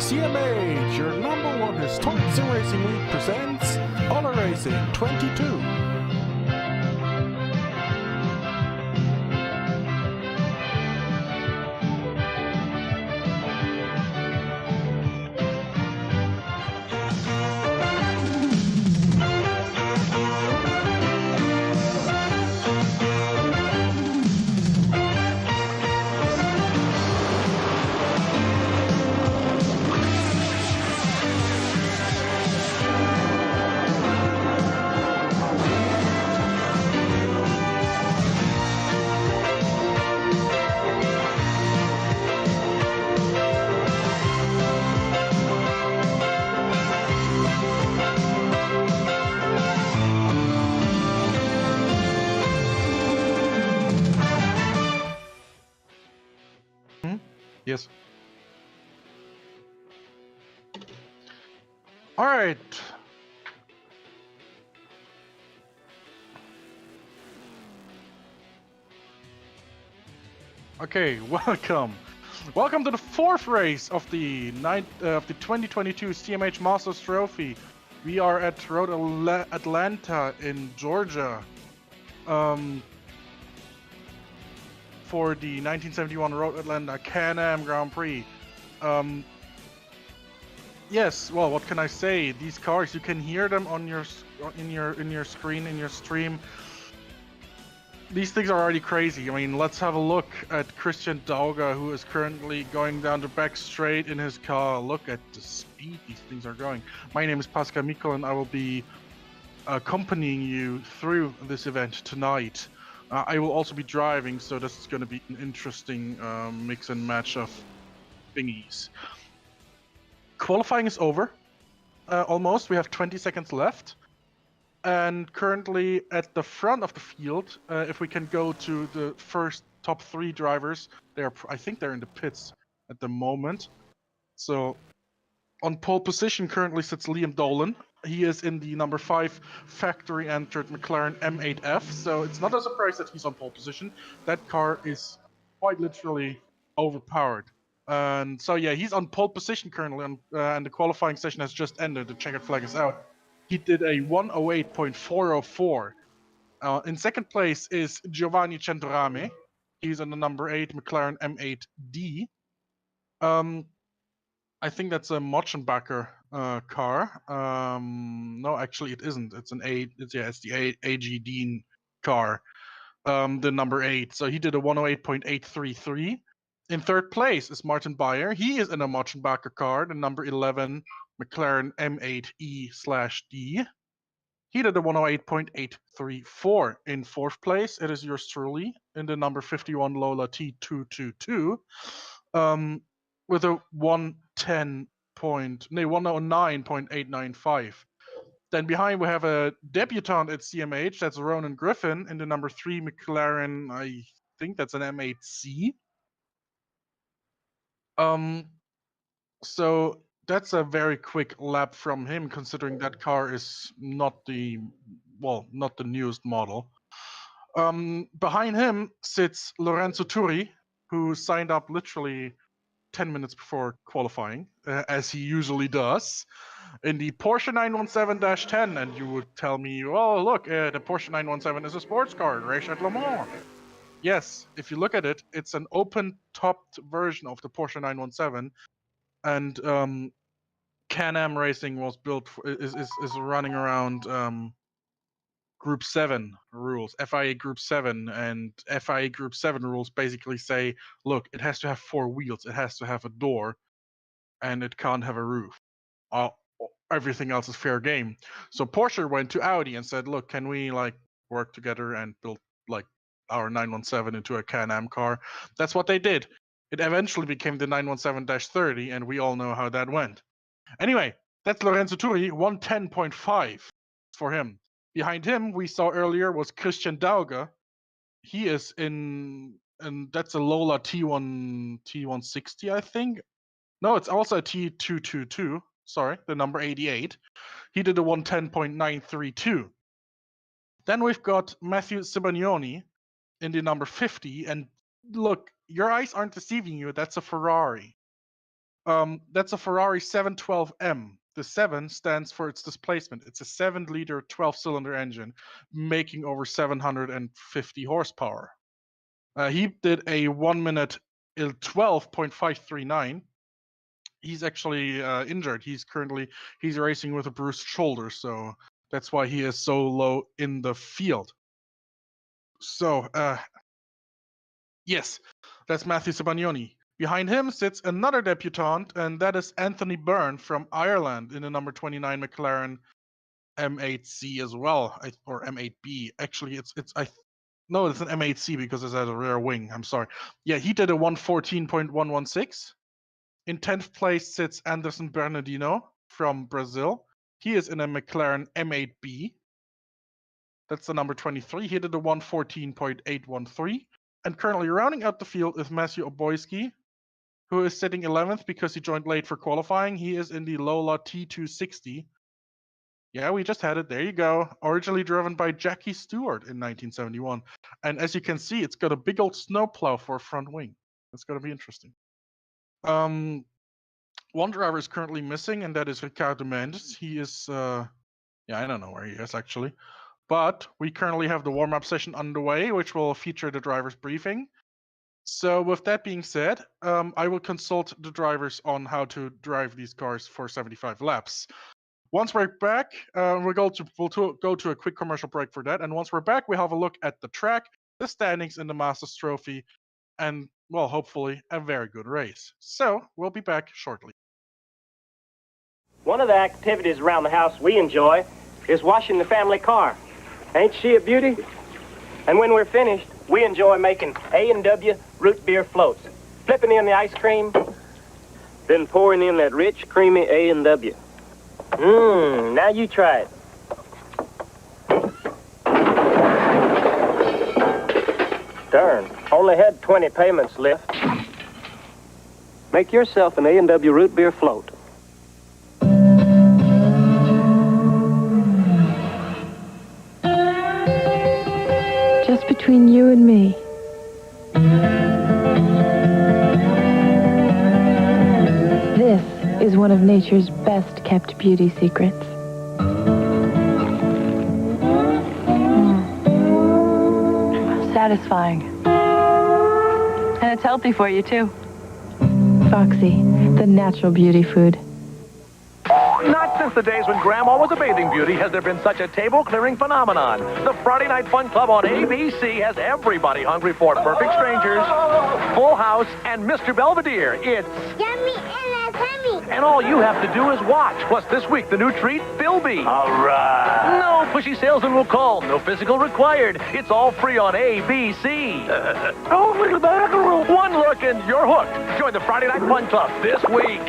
CMH, your #1 historic sim racing league presents Honor Racing 22. Yes. All right. Okay, welcome. Welcome to the fourth race of the 2022 CMH Masters Trophy. We are at Road Atlanta in Georgia. For the 1971 Road Atlanta CanAm Grand Prix. Yes, well, what can I say? These cars, you can hear them on your screen, in your stream. These things are already crazy. I mean, let's have a look at Christian Dauga, who is currently going down the back straight in his car. Look at the speed these things are going. My name is Pascal Mikkel, and I will be accompanying you through this event tonight. I will also be driving, so this is going to be an interesting mix and match of thingies. Qualifying is over, almost. We have 20 seconds left. And currently at the front of the field, if we can go to the first top 3 drivers, I think they're in the pits at the moment. So on pole position currently sits Liam Dolan. He is in the number 5 factory entered McLaren M8F, so it's not a surprise that he's on pole position. That car is quite literally overpowered. And so yeah, he's on pole position currently, and the qualifying session has just ended. The checkered flag is out. He did a 108.404. In second place is Giovanni Centorame. He's in the number 8 McLaren M8D. I think that's a Mochenbacher car. No, actually it isn't. It's the AG Dean car, the number 8. So he did a 108.833. In third place is Martin Bayer. He is in a Mochenbacher car, the number 11 McLaren M8E/D. He did a 108.834. In fourth place, it is yours truly in the number 51 Lola T222. With a 109.895. Then behind we have a debutant at CMH, that's Ronan Griffin in the number 3 McLaren, I think that's an M8C. So that's a very quick lap from him, considering that car is not the newest model. Behind him sits Lorenzo Turi, who signed up literally 10 minutes before qualifying, as he usually does, in the Porsche 917-10. And you would tell me, well, look, the Porsche 917 is a sports car, race at Le Mans. Yes, if you look at it, it's an open-topped version of the Porsche 917, and CanAm Racing was built is running around Group 7 rules, FIA Group 7, and FIA Group 7 rules basically say, look, it has to have 4 wheels, it has to have a door, and it can't have a roof. Everything else is fair game. So Porsche went to Audi and said, look, can we work together and build our 917 into a Can-Am car? That's what they did. It eventually became the 917-30, and we all know how that went. Anyway, that's Lorenzo Turi, 110.5 for him. Behind him, we saw earlier, was Christian Dauga. He is and that's a Lola T160, I think. No, it's also a T222. Sorry, the number 88. He did a 110.932. Then we've got Matthew Sibagnoni in the number 50. And look, your eyes aren't deceiving you. That's a Ferrari. That's a Ferrari 712M. The 7 stands for its displacement. It's a 7-liter 12-cylinder engine making over 750 horsepower. He did a 1 minute 12.539. He's actually injured. He's racing with a bruised shoulder, so that's why he is so low in the field. So yes, that's Matthew Sabagnoni. Behind him sits another debutant, and that is Anthony Byrne from Ireland in the number 29 McLaren M8C as well, or M8B. Actually, it's an M8C because it has a rear wing. I'm sorry. Yeah, he did a 114.116. In 10th place sits Anderson Bernardino from Brazil. He is in a McLaren M8B. That's the number 23. He did a 114.813. And currently rounding out the field is Matthew Oboyski, who is sitting 11th because he joined late for qualifying. He is in the Lola T260. Yeah, we just had it. There you go. Originally driven by Jackie Stewart in 1971. And as you can see, it's got a big old snowplow for a front wing. That's going to be interesting. One driver is currently missing, and that is Ricardo Mendes. He is, I don't know where he is actually. But we currently have the warm-up session underway, which will feature the driver's briefing. So with that being said, I will consult the drivers on how to drive these cars for 75 laps. Once we're back, we'll go to a quick commercial break for that. And once we're back, we'll have a look at the track, the standings in the Masters Trophy, and, well, hopefully a very good race. So we'll be back shortly. One of the activities around the house we enjoy is washing the family car. Ain't she a beauty? And when we're finished, we enjoy making A&W root beer floats, flipping in the ice cream, then pouring in that rich, creamy A&W. Now you try it. Darn, only had 20 payments left. Make yourself an A&W root beer float. Just between you and me. This is one of nature's best kept beauty secrets. Satisfying. And it's healthy for you, too. Foxy, the natural beauty food. Not since the days when Grandma was a bathing beauty has there been such a table-clearing phenomenon. The Friday Night Fun Club on ABC has everybody hungry for Perfect Strangers, Full House, and Mr. Belvedere. It's Yummy and tummy. and all you have to do is watch. Plus, this week, the new treat, Philby. All right. No pushy salesman will call. No physical required. It's all free on ABC. One look and you're hooked. Join the Friday Night Fun Club this week.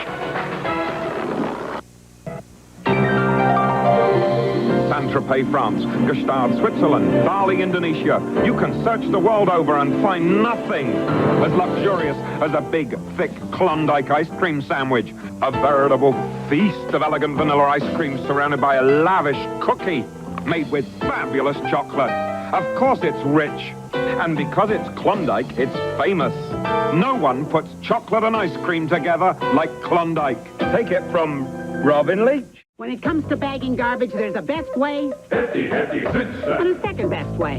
Saint-Tropez, France, Gstaad, Switzerland, Bali, Indonesia. You can search the world over and find nothing as luxurious as a big, thick Klondike ice cream sandwich. A veritable feast of elegant vanilla ice cream surrounded by a lavish cookie made with fabulous chocolate. Of course it's rich. And because it's Klondike, it's famous. No one puts chocolate and ice cream together like Klondike. Take it from Robin Leach. When it comes to bagging garbage, there's a best way Hefty, and a second best way.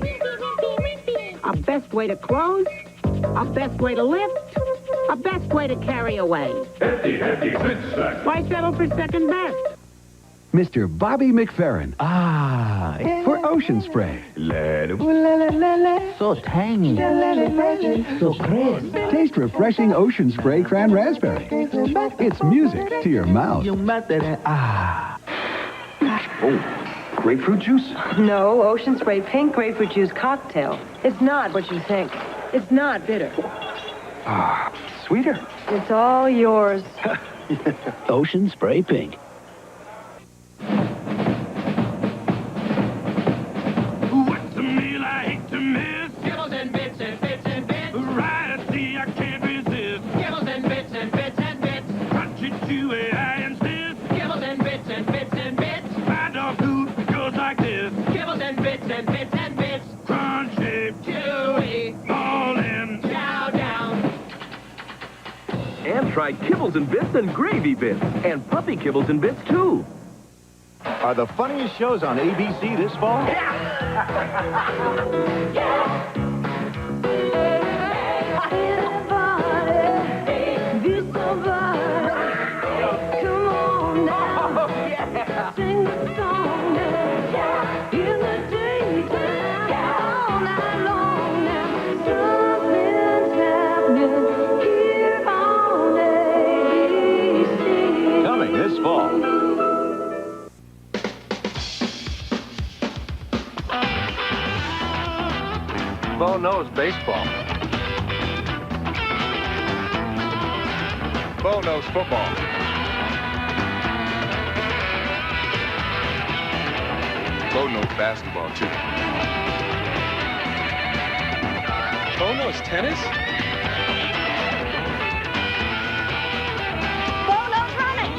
A best way to close, a best way to lift, a best way to carry away. Hefty, Why settle for second best? Mr. Bobby McFerrin. For Ocean Spray. So tangy. So crisp. Taste refreshing Ocean Spray Cran Raspberry. It's music to your mouth. Oh, grapefruit juice? No, Ocean Spray Pink Grapefruit Juice Cocktail. It's not what you think. It's not bitter. Sweeter. It's all yours. Ocean Spray Pink. What's a meal I hate to miss? Kibbles and bits and bits and bits. Variety I can't resist. Kibbles and bits and bits and bits. Crunchy, chewy, I insist. Kibbles and bits and bits and bits. My dog food goes like this. Kibbles and bits and bits and bits. Crunchy, Chewy. all in. Chow down. And try kibbles and bits and gravy bits. And puppy kibbles and bits, too. Are the funniest shows on ABC this fall? Coming this fall. Bo knows baseball. Bo knows football. Bo knows basketball, too. Bo knows tennis? Bo knows running.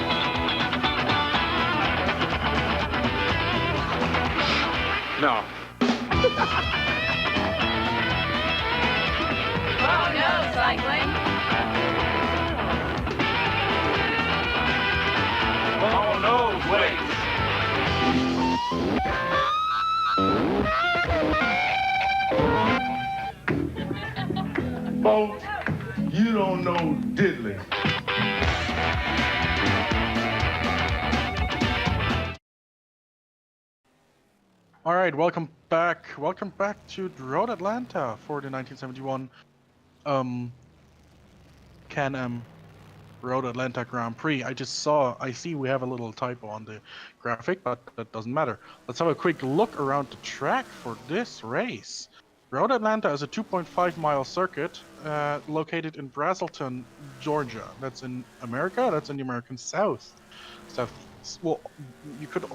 No. Bo knows cycling. Bo knows weights. Bo, you don't know diddly. All right, welcome back. Welcome back to Road Atlanta for the 1971 CanAm Road Atlanta Grand Prix. I see we have a little typo on the graphic, but that doesn't matter. Let's have a quick look around the track for this race. Road Atlanta is a 2.5-mile circuit located in Brazelton, Georgia. That's in America. That's in the American South. Well, you could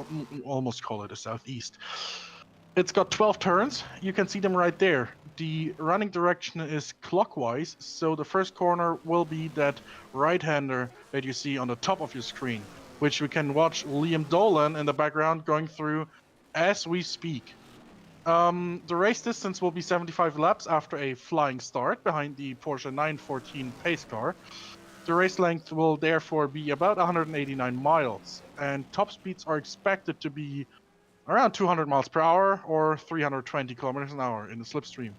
almost call it a southeast. It's got 12 turns. You can see them right there. The running direction is clockwise, so the first corner will be that right-hander that you see on the top of your screen, which we can watch Liam Dolan in the background going through as we speak. The race distance will be 75 laps after a flying start behind the Porsche 914 pace car. The race length will therefore be about 189 miles, and top speeds are expected to be around 200 miles per hour or 320 kilometers an hour in the slipstream.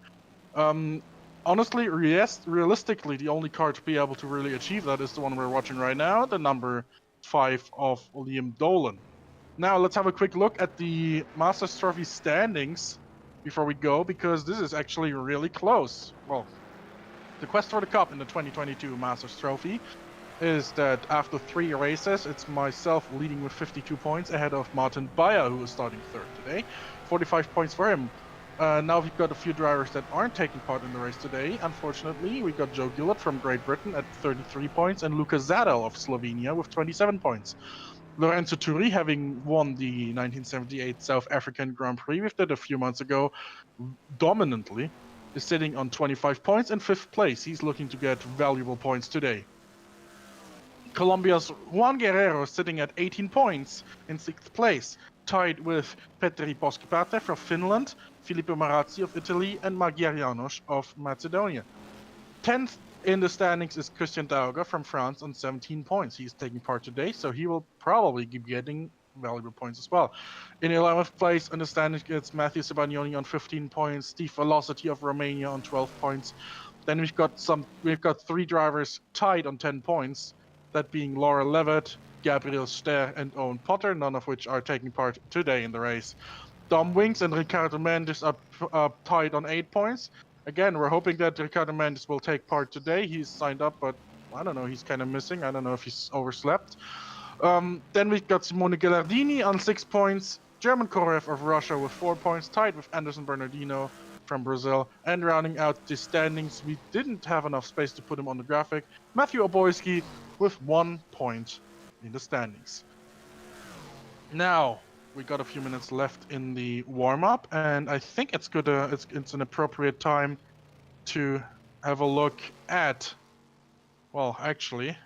Honestly, realistically, the only car to be able to really achieve that is the one we're watching right now, the number 5 of Liam Dolan. Now, let's have a quick look at the Masters Trophy standings before we go, because this is actually really close. Well, the quest for the cup in the 2022 Masters Trophy is that after 3 races, it's myself leading with 52 points ahead of Martin Bayer, who is starting 3rd today. 45 points for him. Now we've got a few drivers that aren't taking part in the race today. Unfortunately, we got Joe Gillett from Great Britain at 33 points and Luka Zadel of Slovenia with 27 points. Lorenzo Turi, having won the 1978 South African Grand Prix, we did a few months ago, dominantly, is sitting on 25 points in 5th place. He's looking to get valuable points today. Colombia's Juan Guerrero is sitting at 18 points in 6th place, tied with Petri Poskipate from Finland, Filippo Marazzi of Italy, and Magyar János of Macedonia. 10th in the standings is Christian Dauga from France on 17 points. He's taking part today, so he will probably be getting valuable points as well. In 11th place in the standings it's Matthew Sebagnoni on 15 points, Steve Velocity of Romania on 12 points. Then we've got 3 drivers tied on 10 points, that being Laura Levitt, Gabriel Ster, and Owen Potter, none of which are taking part today in the race. Dom Winks and Ricardo Mendes are tied on 8 points. Again, we're hoping that Ricardo Mendes will take part today. He's signed up, but I don't know, he's kind of missing. I don't know if he's overslept. Then we've got Simone Ghilardini on 6 points, German Korev of Russia with 4 points, tied with Anderson Bernardino from Brazil. And rounding out the standings, we didn't have enough space to put him on the graphic, Matthew Oboyski with 1 point in the standings. Now, we got a few minutes left in the warm-up, and I think it's good. It's an appropriate time to have a look at. Well, actually,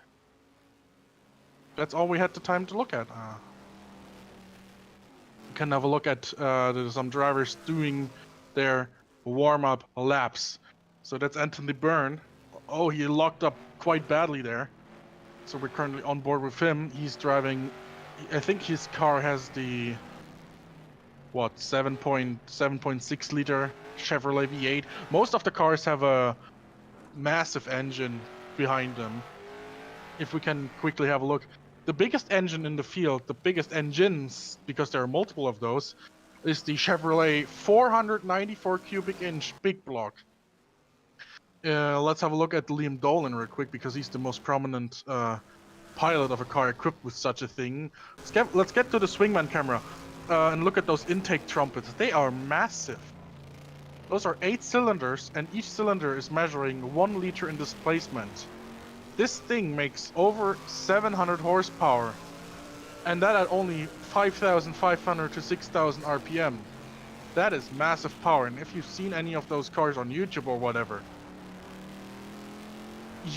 that's all we had the time to look at. We can have a look at there's some drivers doing their warm-up laps. So that's Anthony Byrne. Oh, he locked up quite badly there. So we're currently on board with him. He's driving, I think his car has the, what, 7.6 liter Chevrolet V8. Most of the cars have a massive engine behind them. If we can quickly have a look, the biggest engine in the field, the biggest engines, because there are multiple of those, is the Chevrolet 494 cubic inch big block. Let's have a look at Liam Dolan real quick, because he's the most prominent pilot of a car equipped with such a thing. Let's get to the swingman camera and look at those intake trumpets. They are massive. Those are 8 cylinders, and each cylinder is measuring 1 liter in displacement. This thing makes over 700 horsepower, and that at only 5,500 to 6,000 RPM. That is massive power, and if you've seen any of those cars on YouTube or whatever,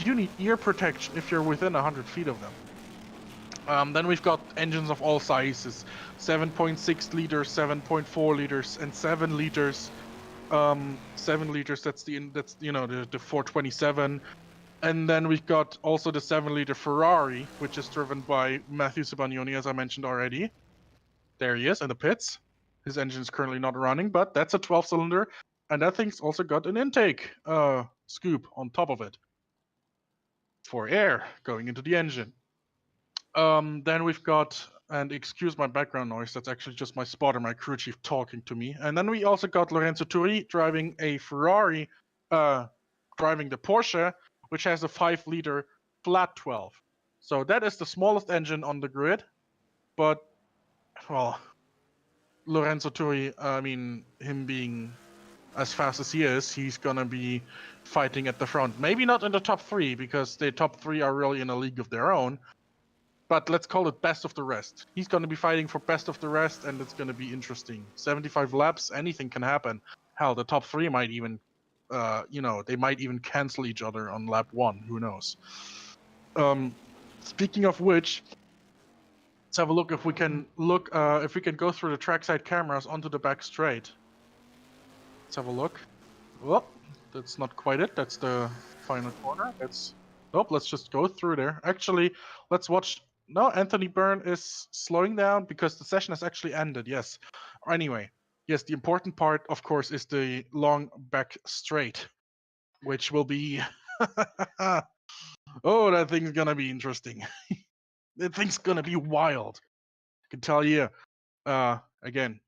you need ear protection if you're within 100 feet of them. Then we've got engines of all sizes, 7.6 liters, 7.4 liters, and 7 liters. 7 liters, that's the 427. And then we've got also the 7-liter Ferrari, which is driven by Matthew Sabagnoni, as I mentioned already. There he is in the pits. His engine is currently not running, but that's a 12-cylinder, and that thing's also got an intake scoop on top of it for air going into the engine. Then we've got, and excuse my background noise, that's actually just my spotter, my crew chief, talking to me. And then we also got Lorenzo Turi driving a Ferrari, driving the Porsche, which has a 5-liter flat 12. So that is the smallest engine on the grid, but, well, Lorenzo Turi, I mean, him being as fast as he is, he's gonna be fighting at the front. Maybe not in the top 3, because the top 3 are really in a league of their own, but let's call it best of the rest. He's gonna be fighting for best of the rest, and it's gonna be interesting. 75 laps, anything can happen. Hell, the top 3 might even they might even cancel each other on lap 1. Who knows? Speaking of which, let's have a look if we can go through the trackside cameras onto the back straight. Let's have a look. Well, that's not quite it. That's the final corner. Let's just go through there. Actually, let's watch. No, Anthony Byrne is slowing down because the session has actually ended. Yes. Anyway. Yes, the important part, of course, is the long back straight, which will be... oh, that thing's gonna be interesting. That thing's gonna be wild. I can tell you. Again,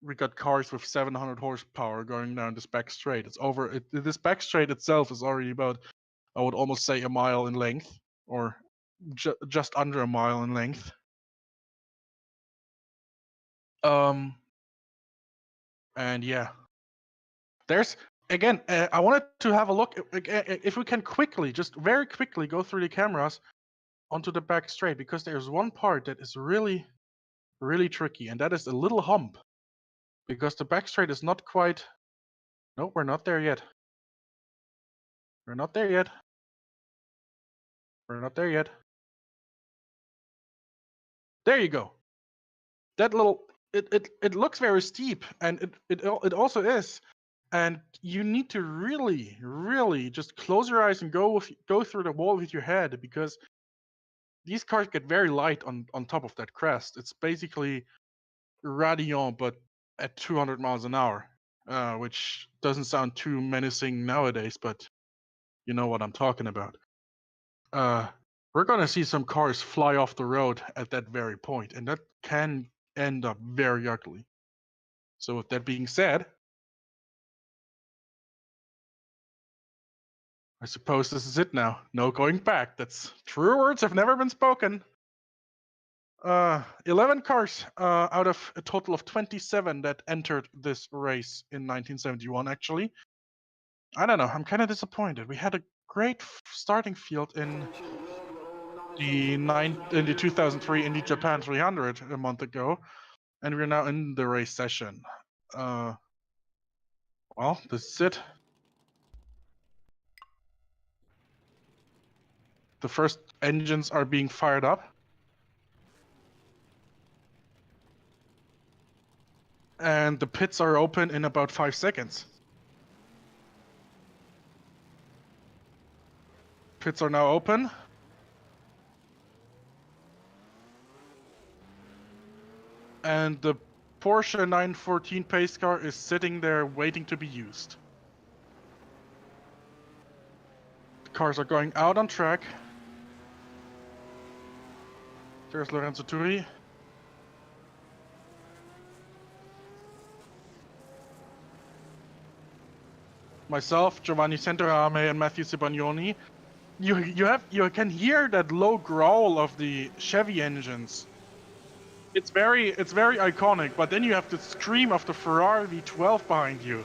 we got cars with 700 horsepower going down this back straight. This back straight itself is already about, I would almost say, a mile in length, or just under a mile in length. And yeah, there's again. I wanted to have a look if we can quickly, just very quickly, go through the cameras onto the back straight, because there's one part that is really, really tricky, and that is a little hump, because the back straight is not quite. No, we're not there yet. We're not there yet. We're not there yet. There you go. That little. It looks very steep, and it also is. And you need to really, really just close your eyes and go through the wall with your head, because these cars get very light on top of that crest. It's basically Radion, but at 200 miles an hour, which doesn't sound too menacing nowadays, but you know what I'm talking about. We're gonna see some cars fly off the road at that very point, and that can end up very ugly. So with that being said, I suppose this is it now. No going back. That's true words have never been spoken. 11 cars out of a total of 27 that entered this race in 1971, actually. I don't know. I'm kind of disappointed. We had a great starting field in the 2003 Indy Japan 300 a month ago, and we're now in the race session. Well, this is it. The first engines are being fired up. And the pits are open in about 5 seconds. Pits are now open. and the Porsche 914 pace car is sitting there waiting to be used. The cars are going out on track. There's Lorenzo Turi. Myself, Giovanni Centorame, and Matthew Cibagnoni. You can hear that low growl of the Chevy engines. It's very iconic, but then you have the scream of the Ferrari V12 behind you.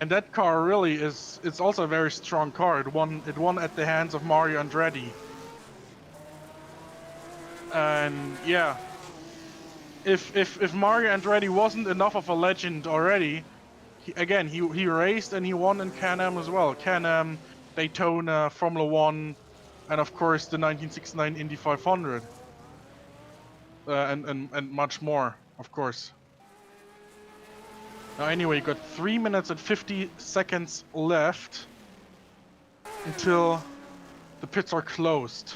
And that car really is, it's also a very strong car. It won at the hands of Mario Andretti. And yeah, if Mario Andretti wasn't enough of a legend already, he raced and he won in CanAm as well. CanAm, Daytona, Formula One, and of course the 1969 Indy 500, and much more, of course. Now anyway, you got 3 minutes and 50 seconds left until the pits are closed.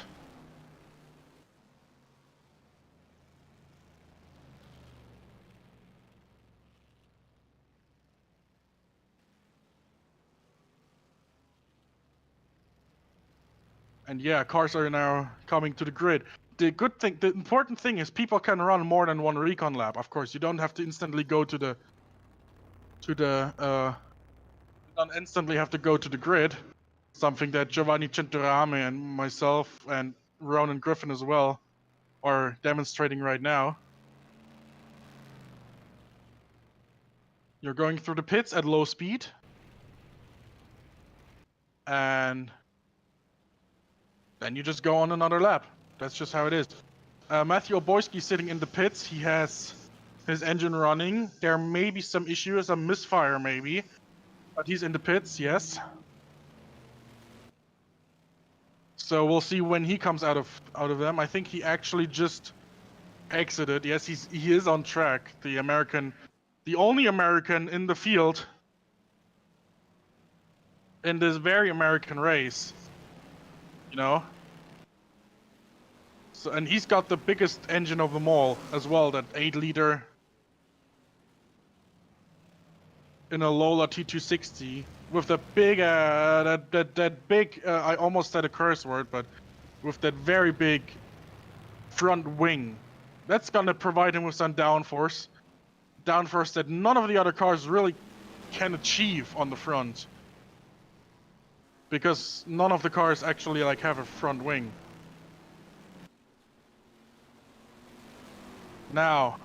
And yeah, cars are now coming to the grid. The important thing is people can run more than one recon lap. Of course, you don't have to instantly go to the you don't instantly have to go to the grid. Something that Giovanni Centorame and myself and Ronan Griffin as well are demonstrating right now. You're going through the pits at low speed. And then you just go on another lap. That's just how it is. Matthew Oboyski sitting in the pits. He has his engine running. There may be some issues, a misfire maybe. But he's in the pits, yes. So we'll see when he comes out of them. I think he actually just exited. Yes, he is on track. The only American in the field in this very American race. You know? So, and he's got the biggest engine of them all as well, that 8-liter in a Lola T260 with the big that big I almost said a curse word, but with that very big front wing. That's gonna provide him with some downforce that none of the other cars really can achieve on the front, because none of the cars actually like have a front wing. Now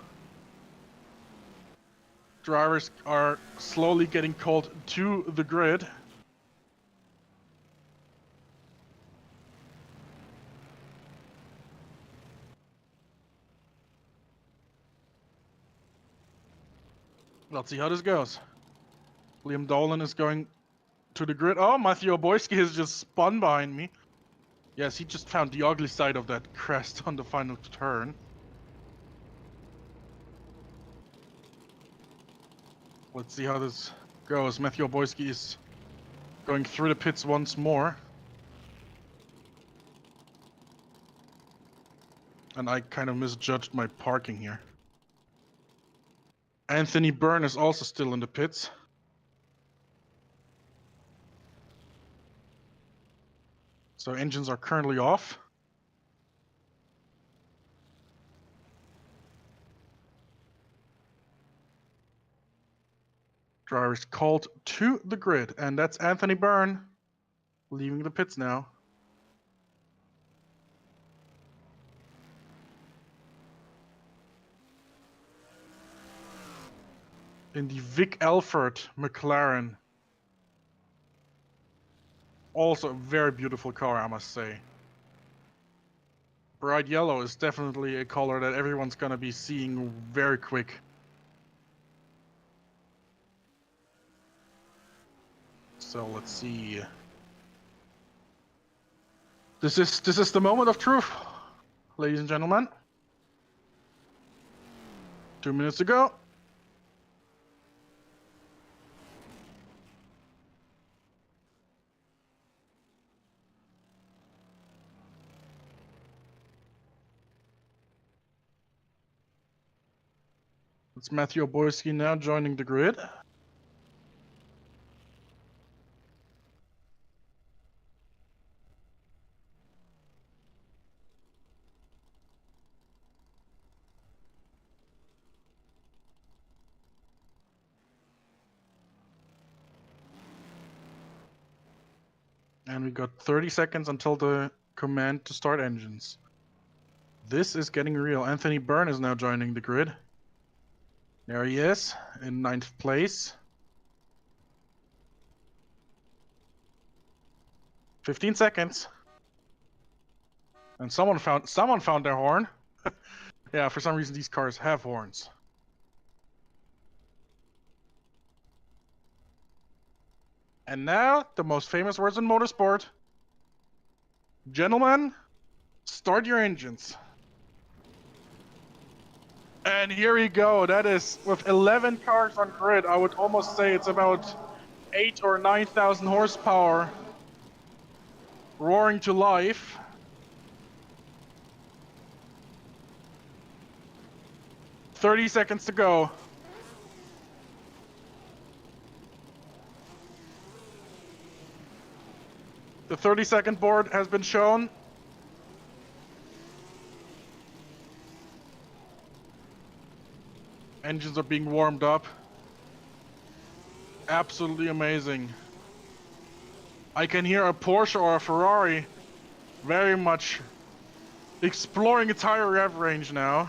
drivers are slowly getting called to the grid. Let's see how this goes. Liam Dolan is going to the grid. Oh, Matthew Oboyski has just spun behind me. Yes, he just found the ugly side of that crest on the final turn. Let's see how this goes. Matthew Oboyski is going through the pits once more. And I kind of misjudged my parking here. Anthony Byrne is also still in the pits. So engines are currently off. Drivers called to the grid, and that's Anthony Byrne leaving the pits now. In the Vic Elford McLaren. Also a very beautiful car, I must say. Bright yellow is definitely a color that everyone's gonna be seeing very quick. So let's see. This is the moment of truth, ladies and gentlemen. 2 minutes to go. It's Matthew Oborski now joining the grid. And we got 30 seconds until the command to start engines. This is getting real. Anthony Byrne is now joining the grid. There he is, in 9th place. 15 seconds. And someone found their horn. Yeah, for some reason these cars have horns. And now, the most famous words in motorsport. Gentlemen, start your engines. And here we go. That is, with 11 cars on grid, I would almost say it's about 8,000 or 9,000 horsepower roaring to life. "30 seconds to go. The 30-second board has been shown. Engines are being warmed up. Absolutely amazing. I can hear a Porsche or a Ferrari very much exploring its higher rev range now.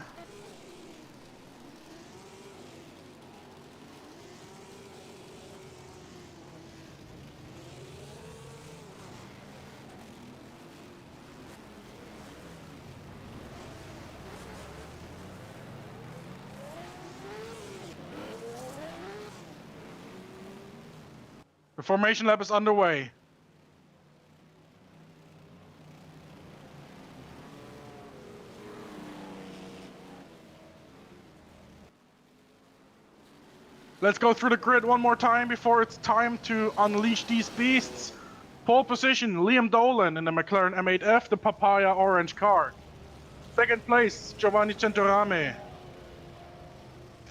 The formation lap is underway. Let's go through the grid one more time before it's time to unleash these beasts. Pole position, Liam Dolan in the McLaren M8F, the papaya orange car. Second place, Giovanni Centorame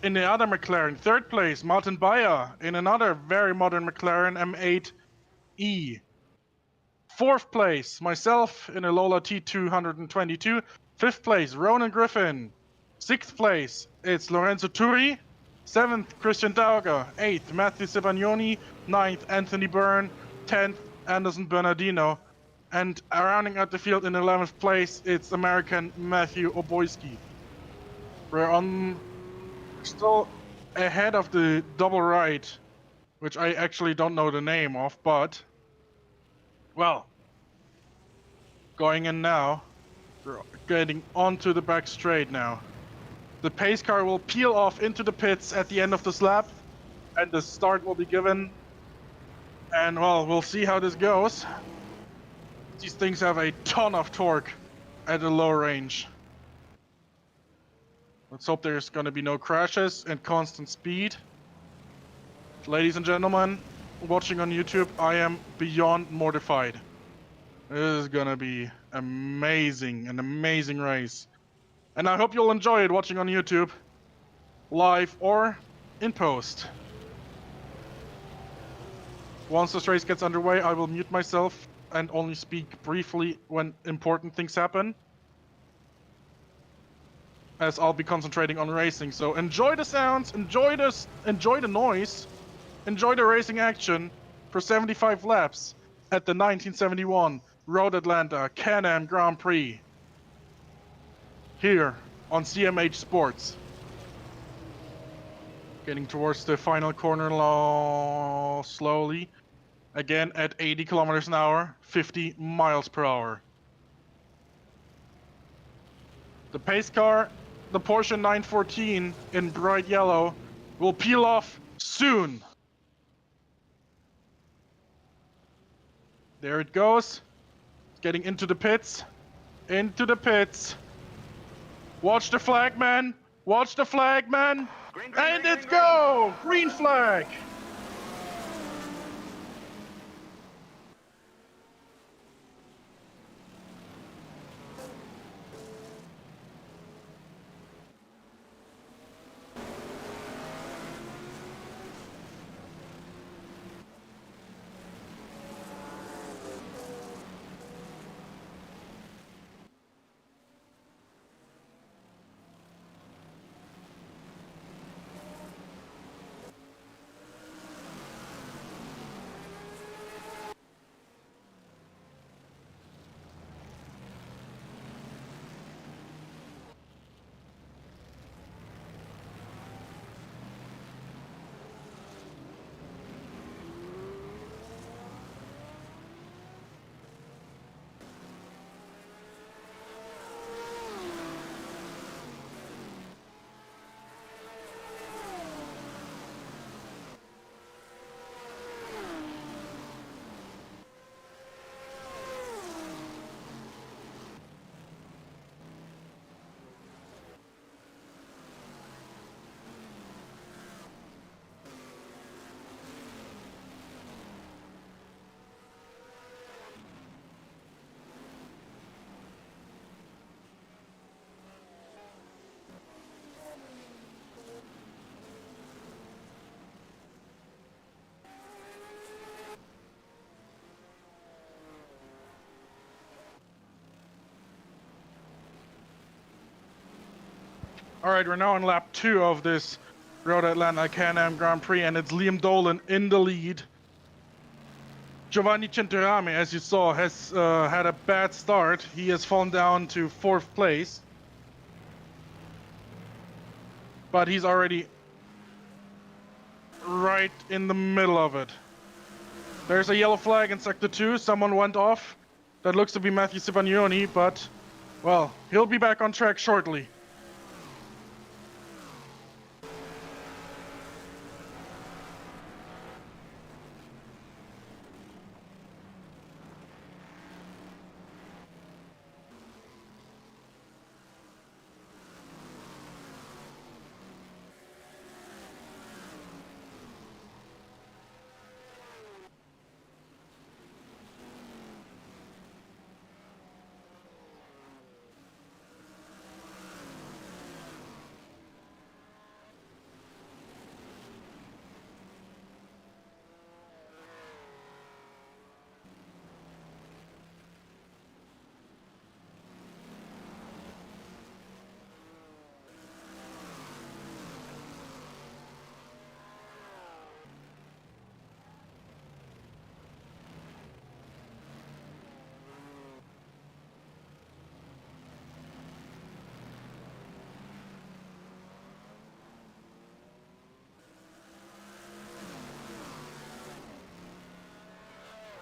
in the other McLaren. Third place, Martin Bayer in another very modern McLaren M8E. Fourth place, myself in a Lola T222. Fifth place, Ronan Griffin. Sixth place, it's Lorenzo Turi. Seventh, Christian Dauger. Eighth, Matthew Sivagnoni. Ninth, Anthony Byrne. 10th, Anderson Bernardino. And rounding out the field in 11th place, it's American Matthew Oborski. We're still ahead of the double right, which I actually don't know the name of, but, well, going in now. We're getting onto the back straight now. The pace car will peel off into the pits at the end of this lap, and the start will be given. And, well, we'll see how this goes. These things have a ton of torque at a low range. Let's hope there's going to be no crashes and constant speed. Ladies and gentlemen, watching on YouTube, I am beyond mortified. This is going to be amazing, an amazing race. And I hope you'll enjoy it watching on YouTube, live or in post. Once this race gets underway, I will mute myself and only speak briefly when important things happen, as I'll be concentrating on racing. So enjoy the sounds, enjoy the noise, enjoy the racing action for 75 laps at the 1971 Road Atlanta CanAm Grand Prix here on CMH Sports. Getting towards the final corner slowly. Again at 80 kilometers an hour, 50 miles per hour. The pace car, the Porsche 914 in bright yellow, will peel off soon. There it goes. It's getting into the pits. Into the pits. Watch the flag, man. Watch the flag, man. And it's go! Green flag. All right, we're now on lap 2 of this Road Atlanta CanAm Grand Prix, and it's Liam Dolan in the lead. Giovanni Centurame, as you saw, has had a bad start. He has fallen down to 4th place. But he's already right in the middle of it. There's a yellow flag in Sector 2. Someone went off. That looks to be Matthew Cibagnoni, but, well, he'll be back on track shortly.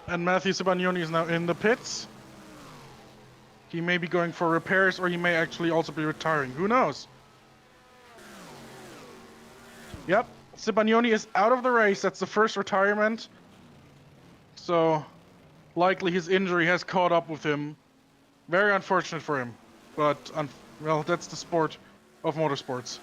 And Matthew Cibagnoni is now in the pits. He may be going for repairs, or he may actually also be retiring. Who knows? Yep, Cibagnoni is out of the race. That's the first retirement. So, likely his injury has caught up with him. Very unfortunate for him. But, well, that's the sport of motorsports.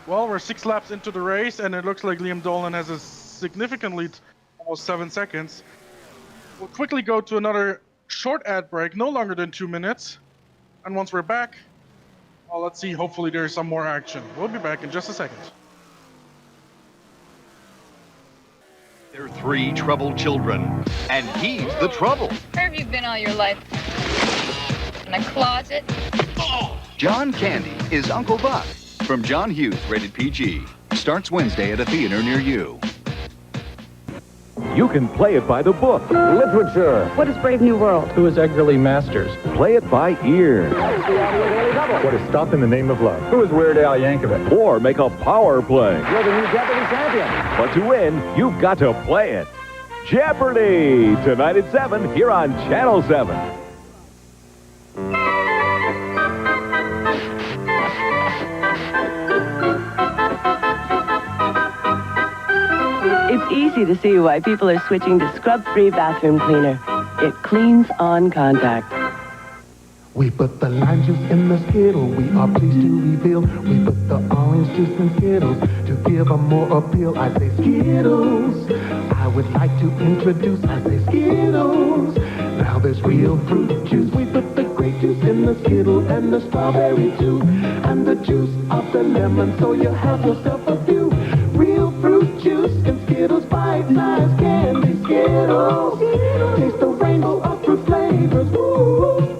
Well, we're 6 laps into the race, and it looks like Liam Dolan has a significant lead, almost 7 seconds. We'll quickly go to another short ad break, no longer than 2 minutes. And once we're back, well, let's see, hopefully there's some more action. We'll be back in just a second. They're 3 troubled children, and he's the trouble. Where have you been all your life? In a closet? John Candy is Uncle Buck from John Hughes, rated PG. Starts Wednesday at a theater near you. You can play it by the book. Literature. What is Brave New World? Who is Eggerly Masters? Play it by ear. What is Stop in the Name of Love? Who is Weird Al Yankovic? Or make a power play. You're the new Jeopardy champion. But to win, you've got to play it. Jeopardy! Tonight at 7 here on Channel 7. It's easy to see why people are switching to scrub-free bathroom cleaner. It cleans on contact. We put the lime juice in the Skittle. We are pleased to reveal. We put the orange juice in Skittles to give a more appeal. I say Skittles. I would like to introduce. I say Skittles. Now there's real fruit juice. We put the grape juice in the Skittle and the strawberry too, and the juice of the lemon. So you have yourself a few. Real fruit juice in Skittles, bite-sized candy Skittles. Taste the rainbow of fruit flavors. Woo!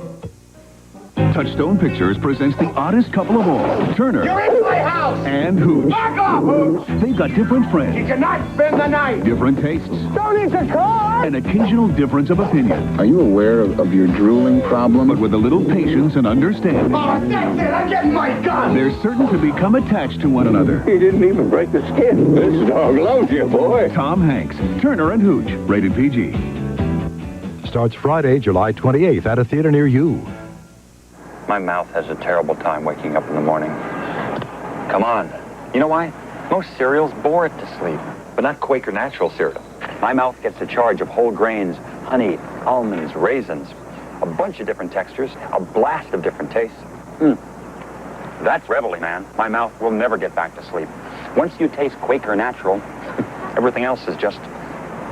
Touchstone Pictures presents the oddest couple of all, Turner. You're in my house! And Hooch. Back off, Hooch! They've got different friends. You cannot spend the night! Different tastes. Don't eat the car! An occasional difference of opinion. Are you aware of your drooling problem? But with a little patience and understanding. Oh, that's it! I'm getting my gun! They're certain to become attached to one another. He didn't even break the skin. This dog loves you, boy. Tom Hanks, Turner and Hooch, rated PG. Starts Friday, July 28th at a theater near you. My mouth has a terrible time waking up in the morning. Come on. You know why? Most cereals bore it to sleep, but not Quaker Natural cereal. My mouth gets a charge of whole grains, honey, almonds, raisins, a bunch of different textures, a blast of different tastes. That's reveling, man. My mouth will never get back to sleep. Once you taste Quaker Natural, everything else is just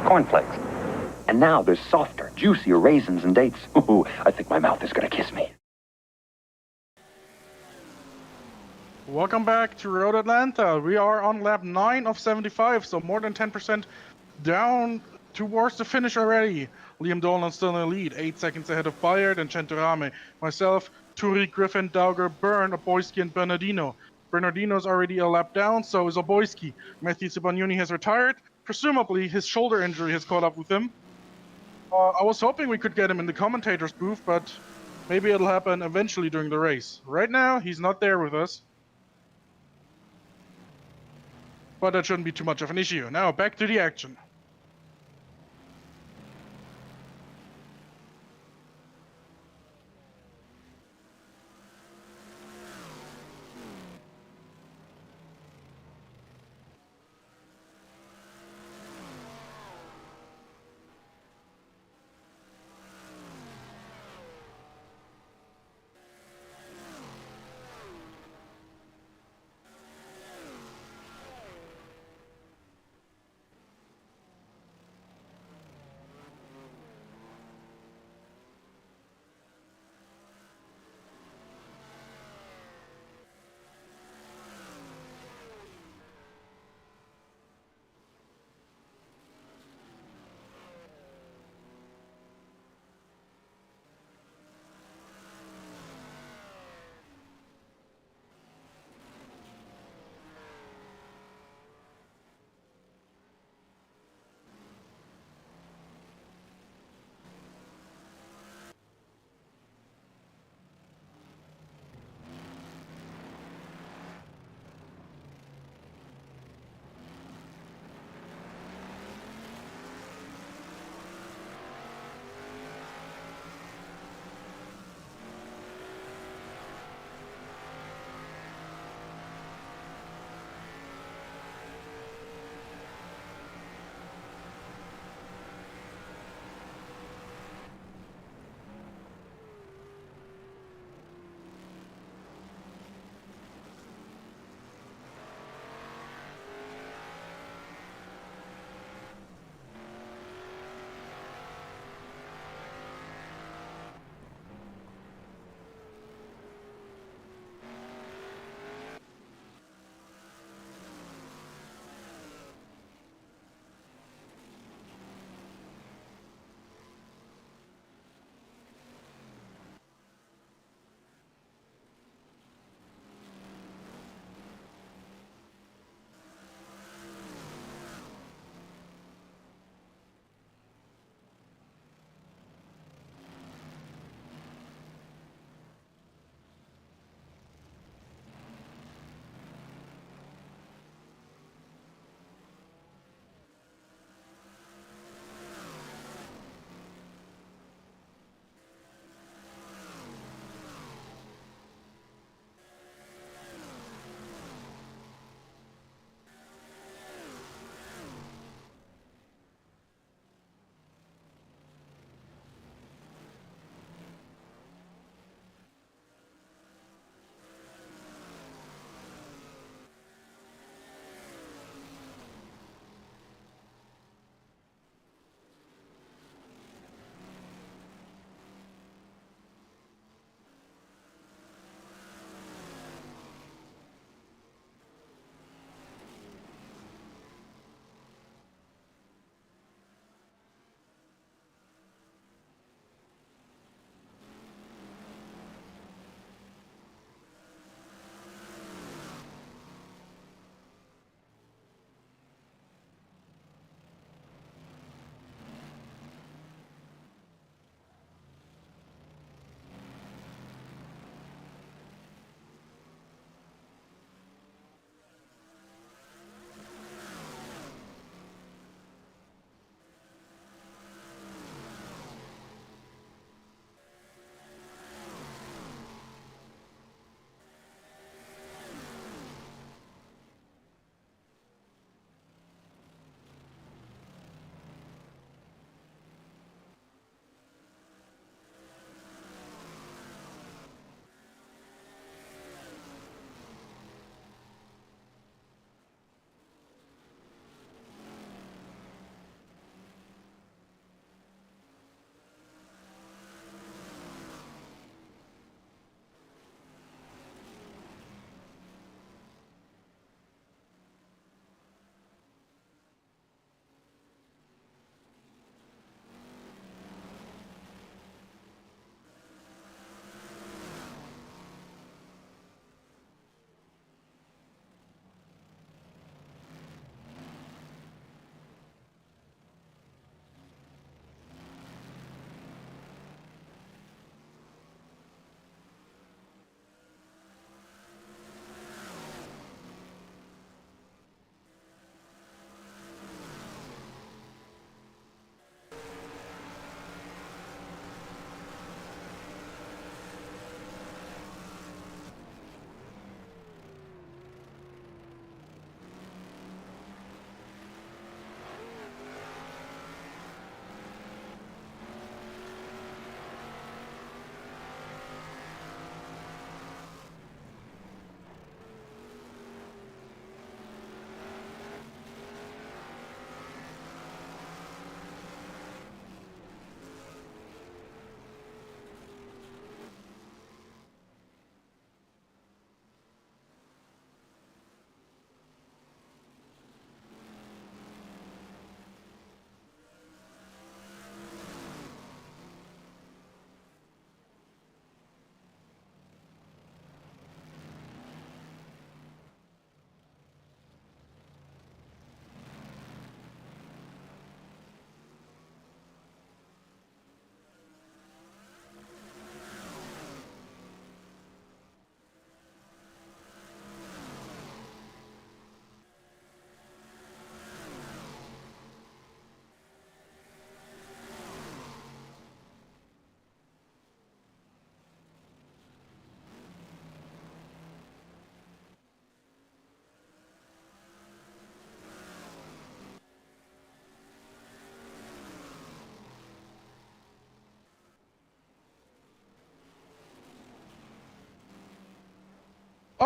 cornflakes. And now there's softer, juicier raisins and dates. Ooh, I think my mouth is gonna kiss me. Welcome back to Road Atlanta. We are on lap 9 of 75, so more than 10% down towards the finish already. Liam Dolan still in the lead, 8 seconds ahead of Bayard and Centurame. Myself, Turi, Griffin, Dauger, Byrne, Oboyski, and Bernardino. Bernardino's already a lap down, so is Oboyski. Matthew Sibaniuni has retired. Presumably, his shoulder injury has caught up with him. I was hoping we could get him in the commentator's booth, but maybe it'll happen eventually during the race. Right now, he's not there with us. But that shouldn't be too much of an issue. Now, back to the action.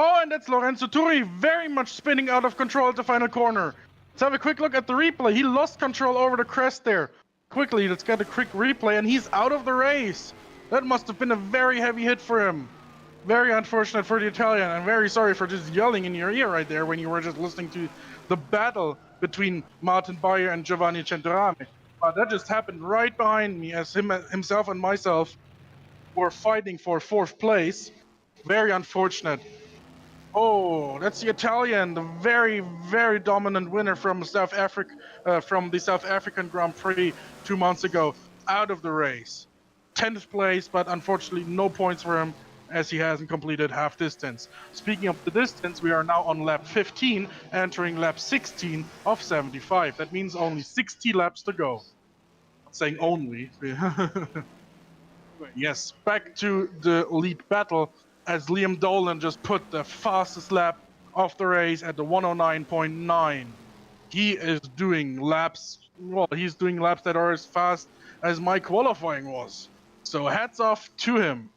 Oh, and that's Lorenzo Turi very much spinning out of control at the final corner. Let's have a quick look at the replay. He lost control over the crest there. Quickly, let's get a quick replay, and he's out of the race. That must have been a very heavy hit for him. Very unfortunate for the Italian. I'm very sorry for just yelling in your ear right there when you were just listening to the battle between Martin Bayer and Giovanni Centorame. That just happened right behind me as himself and myself were fighting for 4th place. Very unfortunate. Oh, that's the Italian, the very, very dominant winner from South Africa, from the South African Grand Prix 2 months ago, out of the race. 10th place, but unfortunately no points for him as he hasn't completed half distance. Speaking of the distance, we are now on lap 15, entering lap 16 of 75. That means only 60 laps to go. I'm saying only. Yes, back to the lead battle as Liam Dolan just put the fastest lap of the race at the 109.9. He is doing laps, well, he's doing laps that are as fast as my qualifying was. So hats off to him.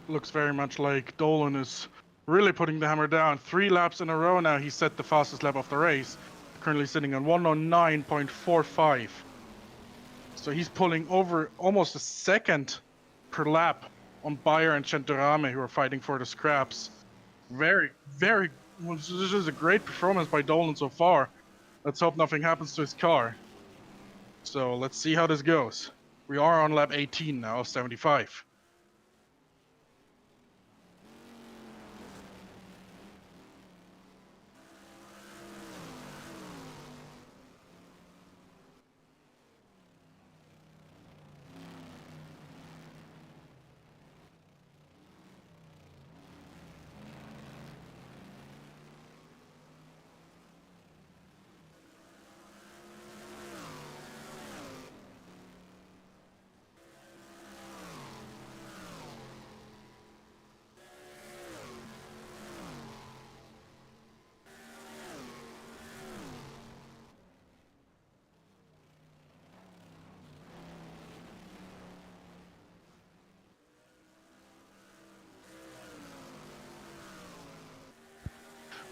Looks very much like Dolan is really putting the hammer down. 3 laps in a row now, he set the fastest lap of the race. Currently sitting on 109.45. So he's pulling over almost a second per lap on Bayer and Centorame, who are fighting for the scraps. Very, very, this is a great performance by Dolan so far. Let's hope nothing happens to his car. So let's see how this goes. We are on lap 18 now of 75.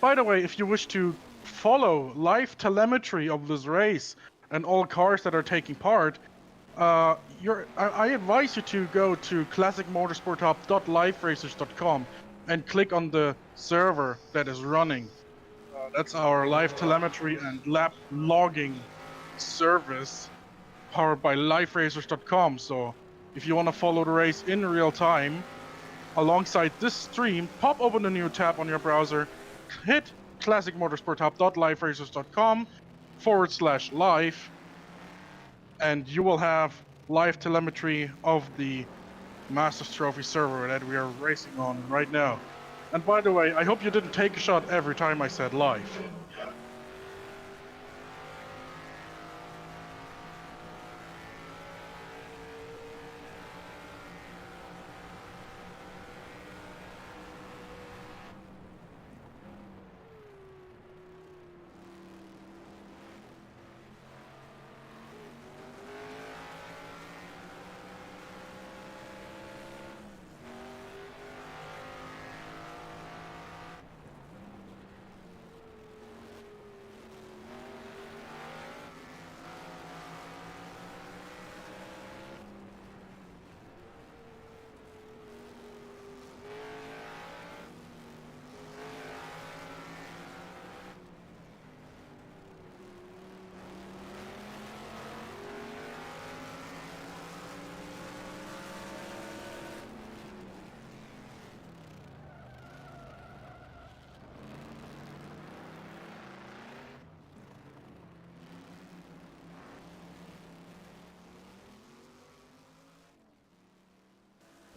By the way, if you wish to follow live telemetry of this race and all cars that are taking part, I advise you to go to classicmotorsporthub.liveracers.com and click on the server that is running. That's our live telemetry and lap logging service powered by liveracers.com. So if you want to follow the race in real time, alongside this stream, pop open a new tab on your browser, hit classicmotorsporthub.liverazors.com/live, and you will have live telemetry of the Masters Trophy server that we are racing on right now. And by the way, I hope you didn't take a shot every time I said live.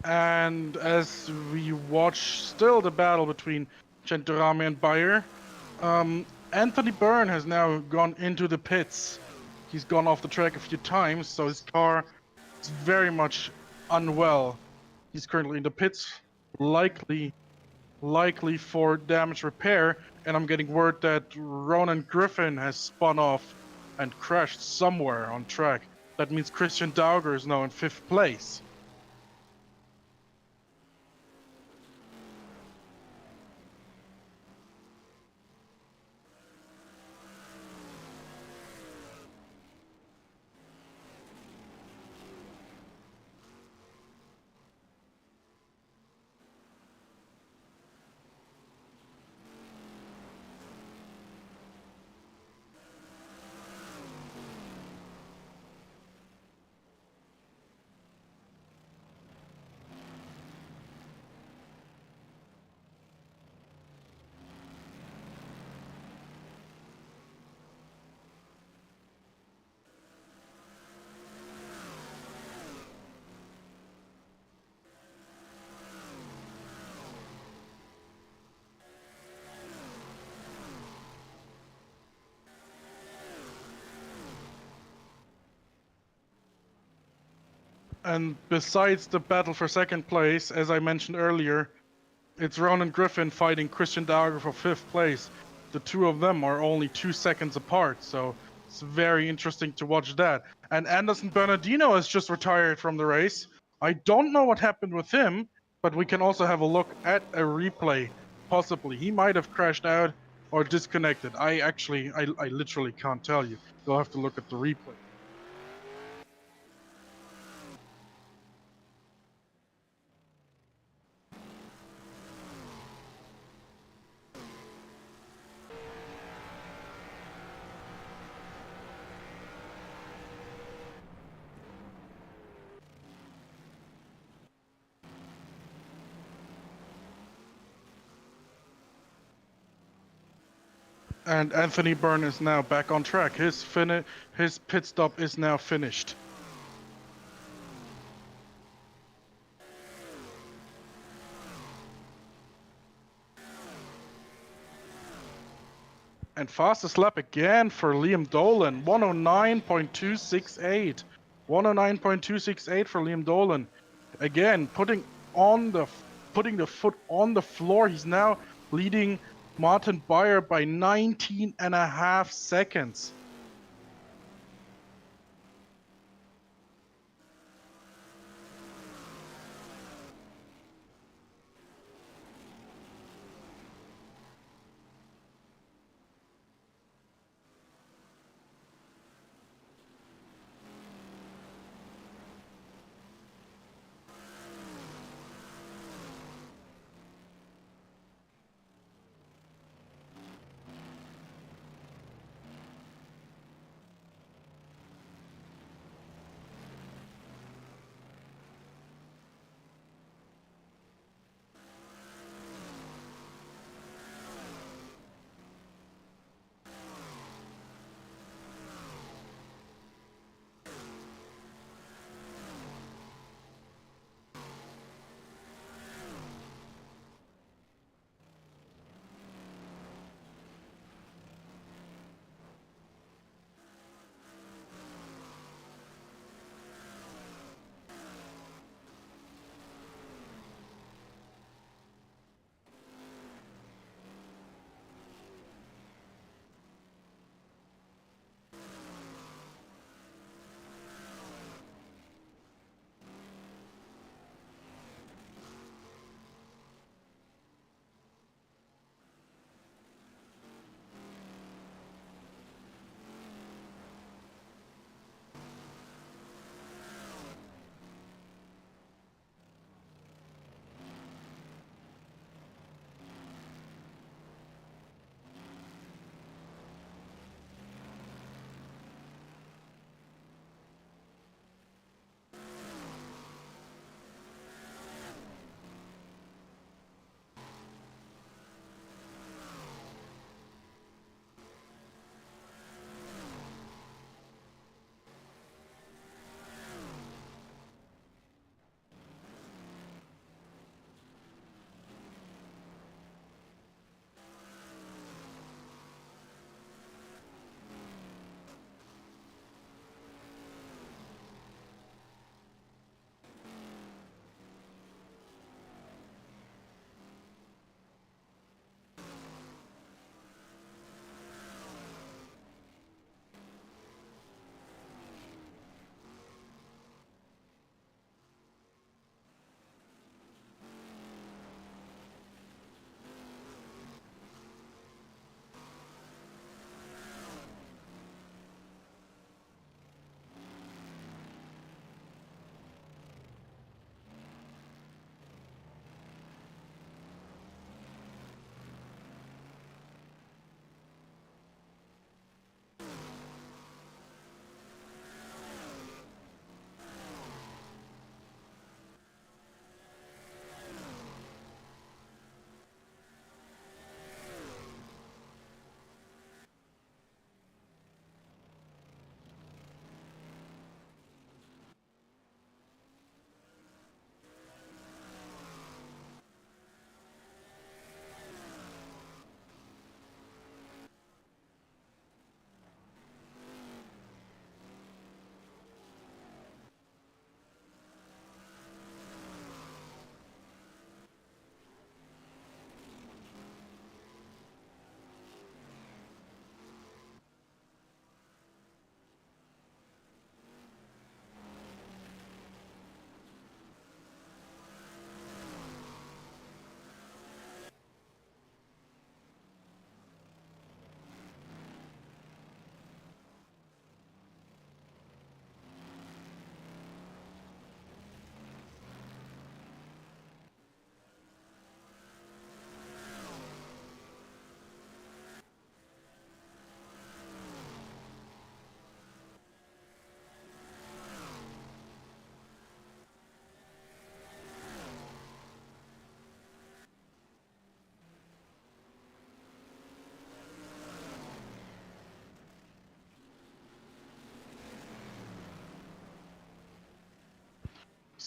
And as we watch still the battle between Centurame and Bayer, Anthony Byrne has now gone into the pits. He's gone off the track a few times, so his car is very much unwell. He's currently in the pits, likely for damage repair, and I'm getting word that Ronan Griffin has spun off and crashed somewhere on track. That means Christian Dauger is now in 5th place. And besides the battle for 2nd place, as I mentioned earlier, it's Ronan Griffin fighting Christian Dauger for 5th place. The two of them are only 2 seconds apart, so it's very interesting to watch that. And Anderson Bernardino has just retired from the race. I don't know what happened with him, but we can also have a look at a replay, possibly. He might have crashed out or disconnected. I literally can't tell you. You'll have to look at the replay. And Anthony Byrne is now back on track. His pit stop is now finished. And fastest lap again for Liam Dolan, 109.268. 109.268 for Liam Dolan. Again, putting the foot on the floor. He's now leading Martin Bayer by 19.5 seconds.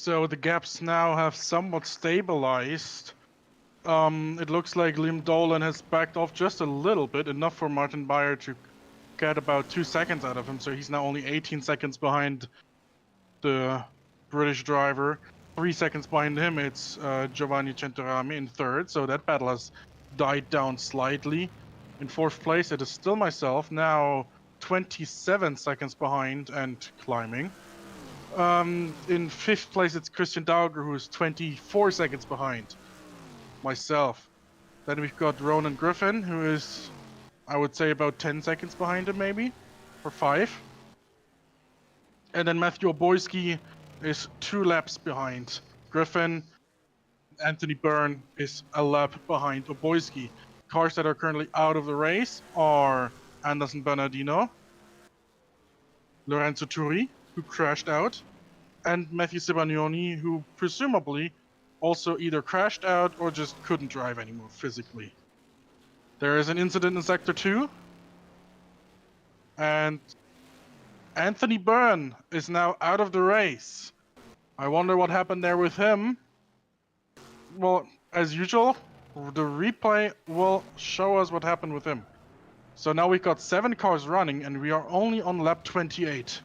So the gaps now have somewhat stabilized. It looks like Liam Dolan has backed off just a little bit, enough for Martin Beyer to get about 2 seconds out of him. So he's now only 18 seconds behind the British driver. 3 seconds behind him, it's Giovanni Centorami in third. So that battle has died down slightly. In fourth place, it is still myself, now 27 seconds behind and climbing. In fifth place, it's Christian Dauger, who is 24 seconds behind myself. Then we've got Ronan Griffin, who is, I would say, about 10 seconds behind him, maybe, or 5. And then Matthew Oboyski is 2 laps behind Griffin. Anthony Byrne is a lap behind Oboyski. Cars that are currently out of the race are Anderson Bernardino, Lorenzo Turi, who crashed out, and Matthew Sibagnoni, who presumably also either crashed out or just couldn't drive anymore physically. There is an incident in Sector 2, and Anthony Byrne is now out of the race. I wonder what happened there with him. Well, as usual, the replay will show us what happened with him. So now we've got 7 cars running, and we are only on lap 28.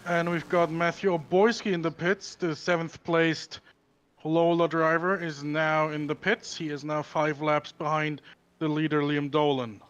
And we've got Matthew Oboyski in the pits. The 7th placed Lola driver is now in the pits. He is now 5 laps behind the leader, Liam Dolan.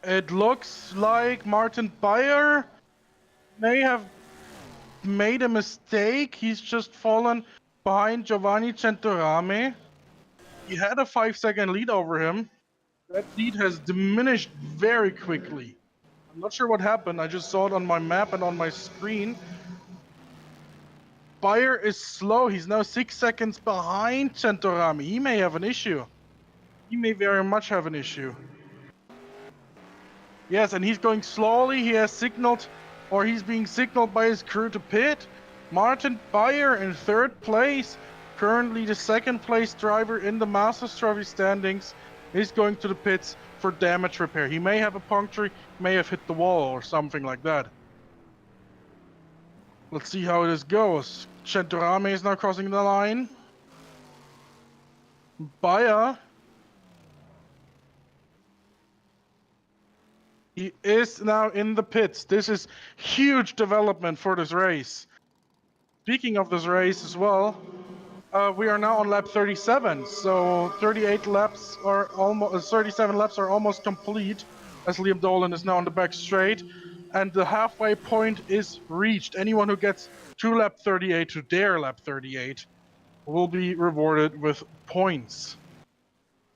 It looks like Martin Bayer may have made a mistake. He's just fallen behind Giovanni Centorame. He had a 5-second lead over him. That lead has diminished very quickly. I'm not sure what happened. I just saw it on my map and on my screen. Bayer is slow. He's now 6 seconds behind Centorame. He may have an issue. He may very much have an issue. Yes, and he's going slowly. He has signaled, or he's being signaled by his crew to pit. Martin Bayer in 3rd place, currently the 2nd place driver in the Masters Trophy standings, is going to the pits for damage repair. He may have a puncture, may have hit the wall or something like that. Let's see how this goes. Centorame is now crossing the line. Bayer. He is now in the pits. This is huge development for this race. Speaking of this race as well, we are now on lap 37. So 38 laps are almost 37 laps are almost complete, as Liam Dolan is now on the back straight, and the halfway point is reached. Anyone who gets to lap 38 to their lap 38 will be rewarded with points.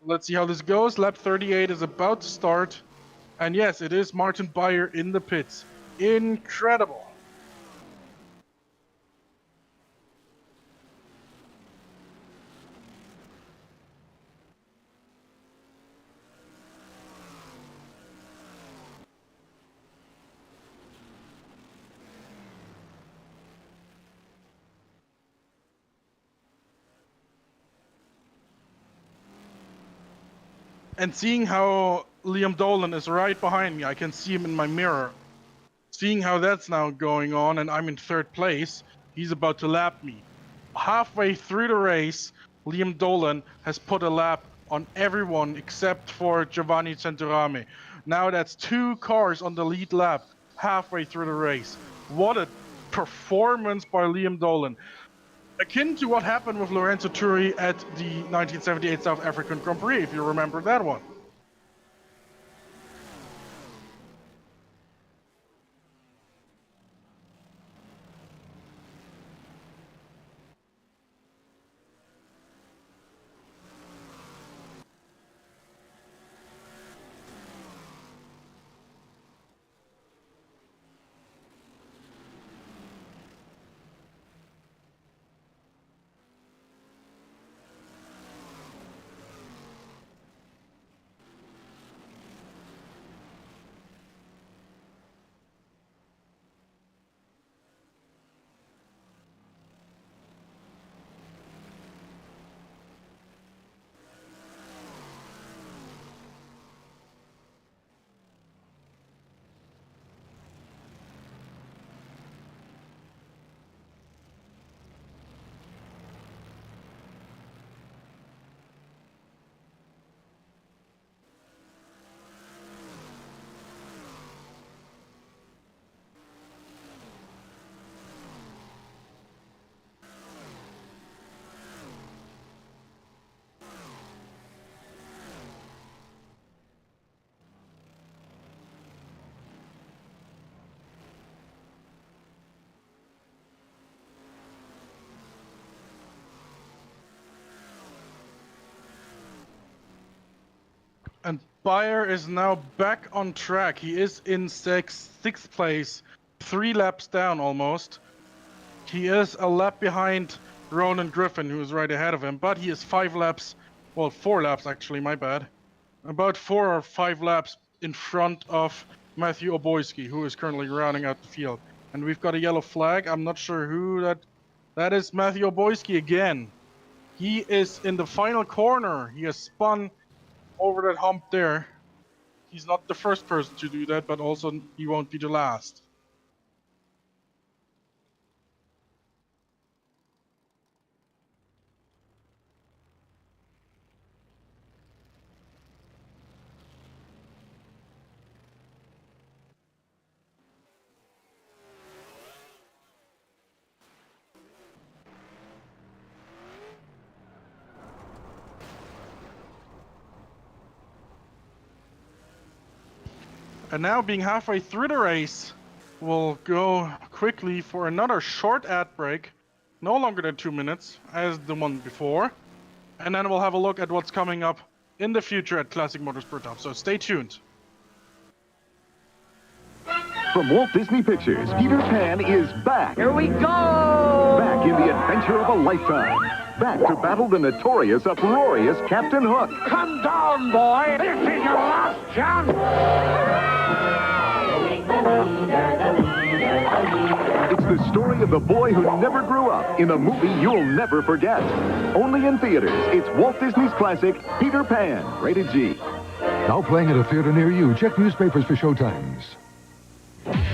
Let's see how this goes. Lap 38 is about to start. And yes, it is Martin Bayer in the pits. Incredible. And seeing how Liam Dolan is right behind me, I can see him in my mirror. Seeing how that's now going on, and I'm in 3rd place, he's about to lap me. Halfway through the race, Liam Dolan has put a lap on everyone except for Giovanni Centorame. Now that's 2 cars on the lead lap halfway through the race. What a performance by Liam Dolan. Akin to what happened with Lorenzo Turi at the 1978 South African Grand Prix, if you remember that one. Bayer is now back on track. He is in sixth place, 3 laps down almost. He is a lap behind Ronan Griffin, who is right ahead of him, but he is 4 laps actually, my bad. About 4 or 5 laps in front of Matthew Oboyski, who is currently rounding out the field. And we've got a yellow flag. I'm not sure who that is. Matthew Oboyski again. He is in the final corner. He has spun over that hump there. He's not the first person to do that, but also he won't be the last. And now, being halfway through the race, we'll go quickly for another short ad break, no longer than 2 minutes, as the one before. And then we'll have a look at what's coming up in the future at Classic Motorsport Top. So stay tuned. From Walt Disney Pictures, Peter Pan is back. Here we go! Back in the adventure of a lifetime. Back to battle the notorious, uproarious Captain Hook. Come down, boy. This is your last chance. It's the story of the boy who never grew up in a movie you'll never forget. Only in theaters, it's Walt Disney's classic, Peter Pan, rated G. Now playing at a theater near you. Check newspapers for showtimes.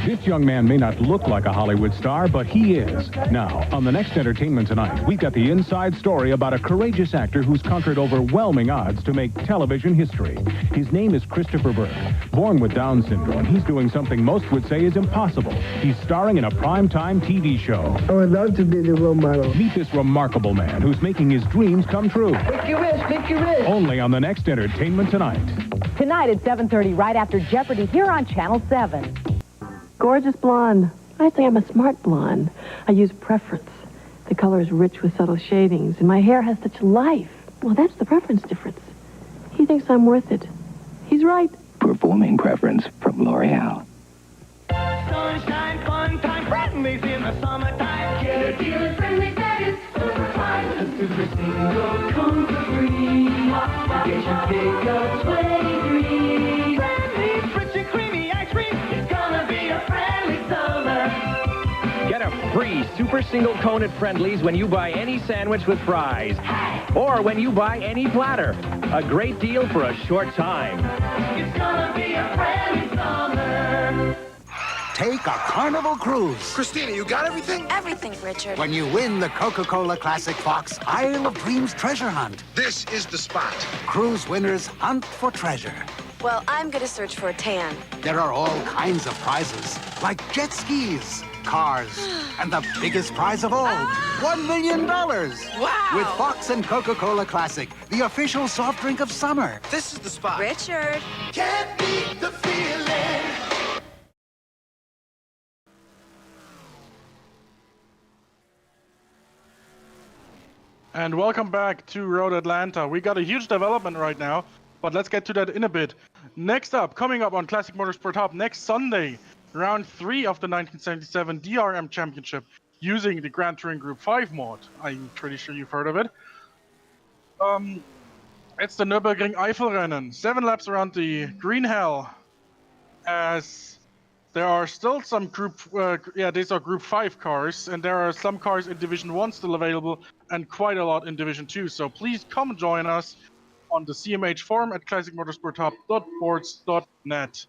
This young man may not look like a Hollywood star, but he is. Now, on the next Entertainment Tonight, we've got the inside story about a courageous actor who's conquered overwhelming odds to make television history. His name is Christopher Burke. Born with Down syndrome, he's doing something most would say is impossible. He's starring in a primetime TV show. I would love to be the role model. Meet this remarkable man who's making his dreams come true. Make your wish, make your wish. Only on the next Entertainment Tonight. Tonight at 7:30, right after Jeopardy, here on Channel 7. Gorgeous blonde. I'd say I'm a smart blonde. I use preference. The color is rich with subtle shadings, and my hair has such life. Well, that's the preference difference. He thinks I'm worth it. He's right. Performing preference from L'Oreal. Sunshine, fun time, friendlies in the summertime. Get a deal at friendlies that is super fine. A super single cone for free. Get your pick of 23. Friendlies, rich and creamy ice cream. It's gonna be a friendly summer. Get a free super single cone at Friendly's when you buy any sandwich with fries. Or when you buy any platter. A great deal for a short time. It's gonna be a friendly summer. Take a Carnival cruise. Christina, you got everything? Everything, Richard. When you win the Coca-Cola Classic Fox Isle of Dreams treasure hunt. This is the spot. Cruise winners hunt for treasure. Well, I'm gonna search for a tan. There are all kinds of prizes, like jet skis, cars, and the biggest prize of all, $1 million. Wow! With Fox and Coca-Cola Classic, the official soft drink of summer. This is the spot. Richard. Can't beat the feeling. And welcome back to Road Atlanta. We got a huge development right now, but let's get to that in a bit. Next up, coming up on Classic Motorsport Hub next Sunday, round 3 of the 1977 DRM Championship using the Grand Touring Group 5 mod. I'm pretty sure you've heard of it. It's the Nürburgring Eifelrennen. 7 laps around the Green Hell, as there are still some these are Group 5 cars, and there are some cars in Division 1 still available, and quite a lot in Division 2. So please come join us on the CMH forum at classicmotorsporthub.boards.net.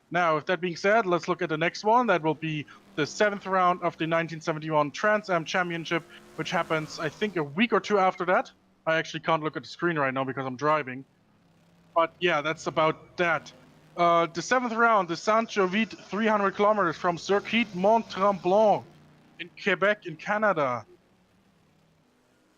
Now, with that being said, let's look at the next one. That will be the 7th round of the 1971 Trans Am Championship, which happens, I think, a week or 2 after that. I actually can't look at the screen right now because I'm driving. But yeah, that's about that. The 7th round, the Saint-Jovite 300 kilometers from Circuit Mont-Tremblant in Quebec in Canada.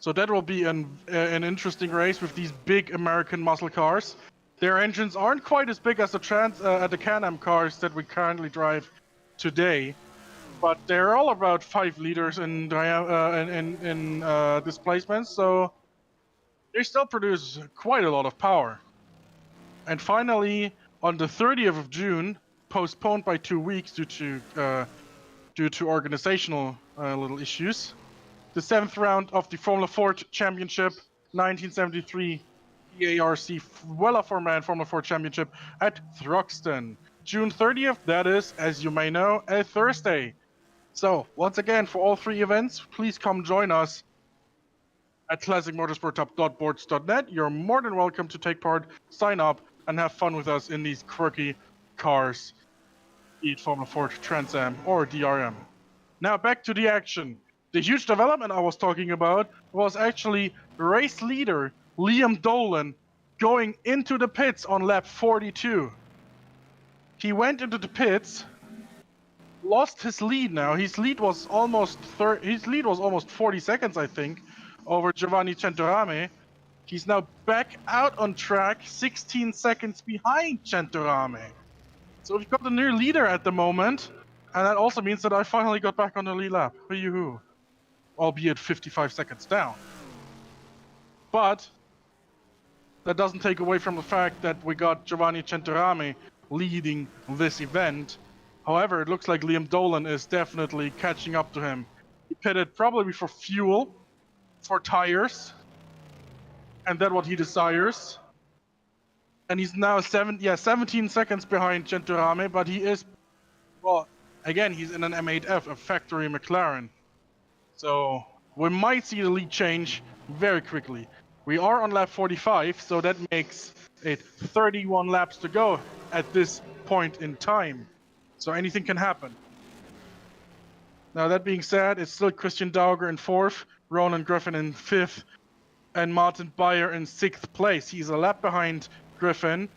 So that will be an interesting race with these big American muscle cars. Their engines aren't quite as big as the CanAm cars that we currently drive today, but they're all about 5 liters in displacement, so they still produce quite a lot of power. And finally, on the 30th of June, postponed by 2 weeks due to organizational little issues, the 7th round of the Formula Ford Championship 1973 EARC Weller Man Formula Ford Championship at Thruxton. June 30th, that is, as you may know, a Thursday. So, once again, for all 3 events, please come join us at classicmotorsporttop.boards.net. You're more than welcome to take part, sign up, and have fun with us in these quirky cars, be it Formula Ford, Trans Am, or DRM. Now back to the action. The huge development I was talking about was actually race leader Liam Dolan going into the pits on lap 42. He went into the pits, lost his lead now. His lead was almost 40 seconds, I think, over Giovanni Centorame. He's now back out on track, 16 seconds behind Centorame. So we've got a new leader at the moment, and that also means that I finally got back on the lead lap. Yoo-hoo. Albeit 55 seconds down. But that doesn't take away from the fact that we got Giovanni Centorame leading this event. However, it looks like Liam Dolan is definitely catching up to him. He pitted probably for fuel, for tires, and that's what he desires. And he's now 17 seconds behind Centorame, but he is, well, again, he's in an M8F, a factory McLaren. So we might see the lead change very quickly. We are on lap 45, so that makes it 31 laps to go at this point in time. So anything can happen. Now that being said, it's still Christian Dauger in 4th, Ronan Griffin in 5th, and Martin Beyer in 6th place. He's a lap behind Griffin,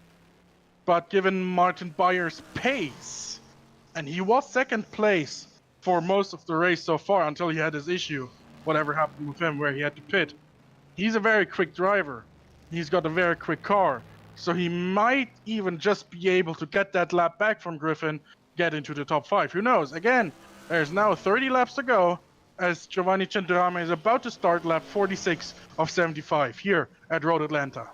but given Martin Beyer's pace, and he was 2nd place for most of the race so far until he had his issue, whatever happened with him where he had to pit. He's a very quick driver. He's got a very quick car. So he might even just be able to get that lap back from Griffin, get into the top 5. Who knows? Again, there's now 30 laps to go as Giovanni Centorame is about to start lap 46 of 75 here at Road Atlanta.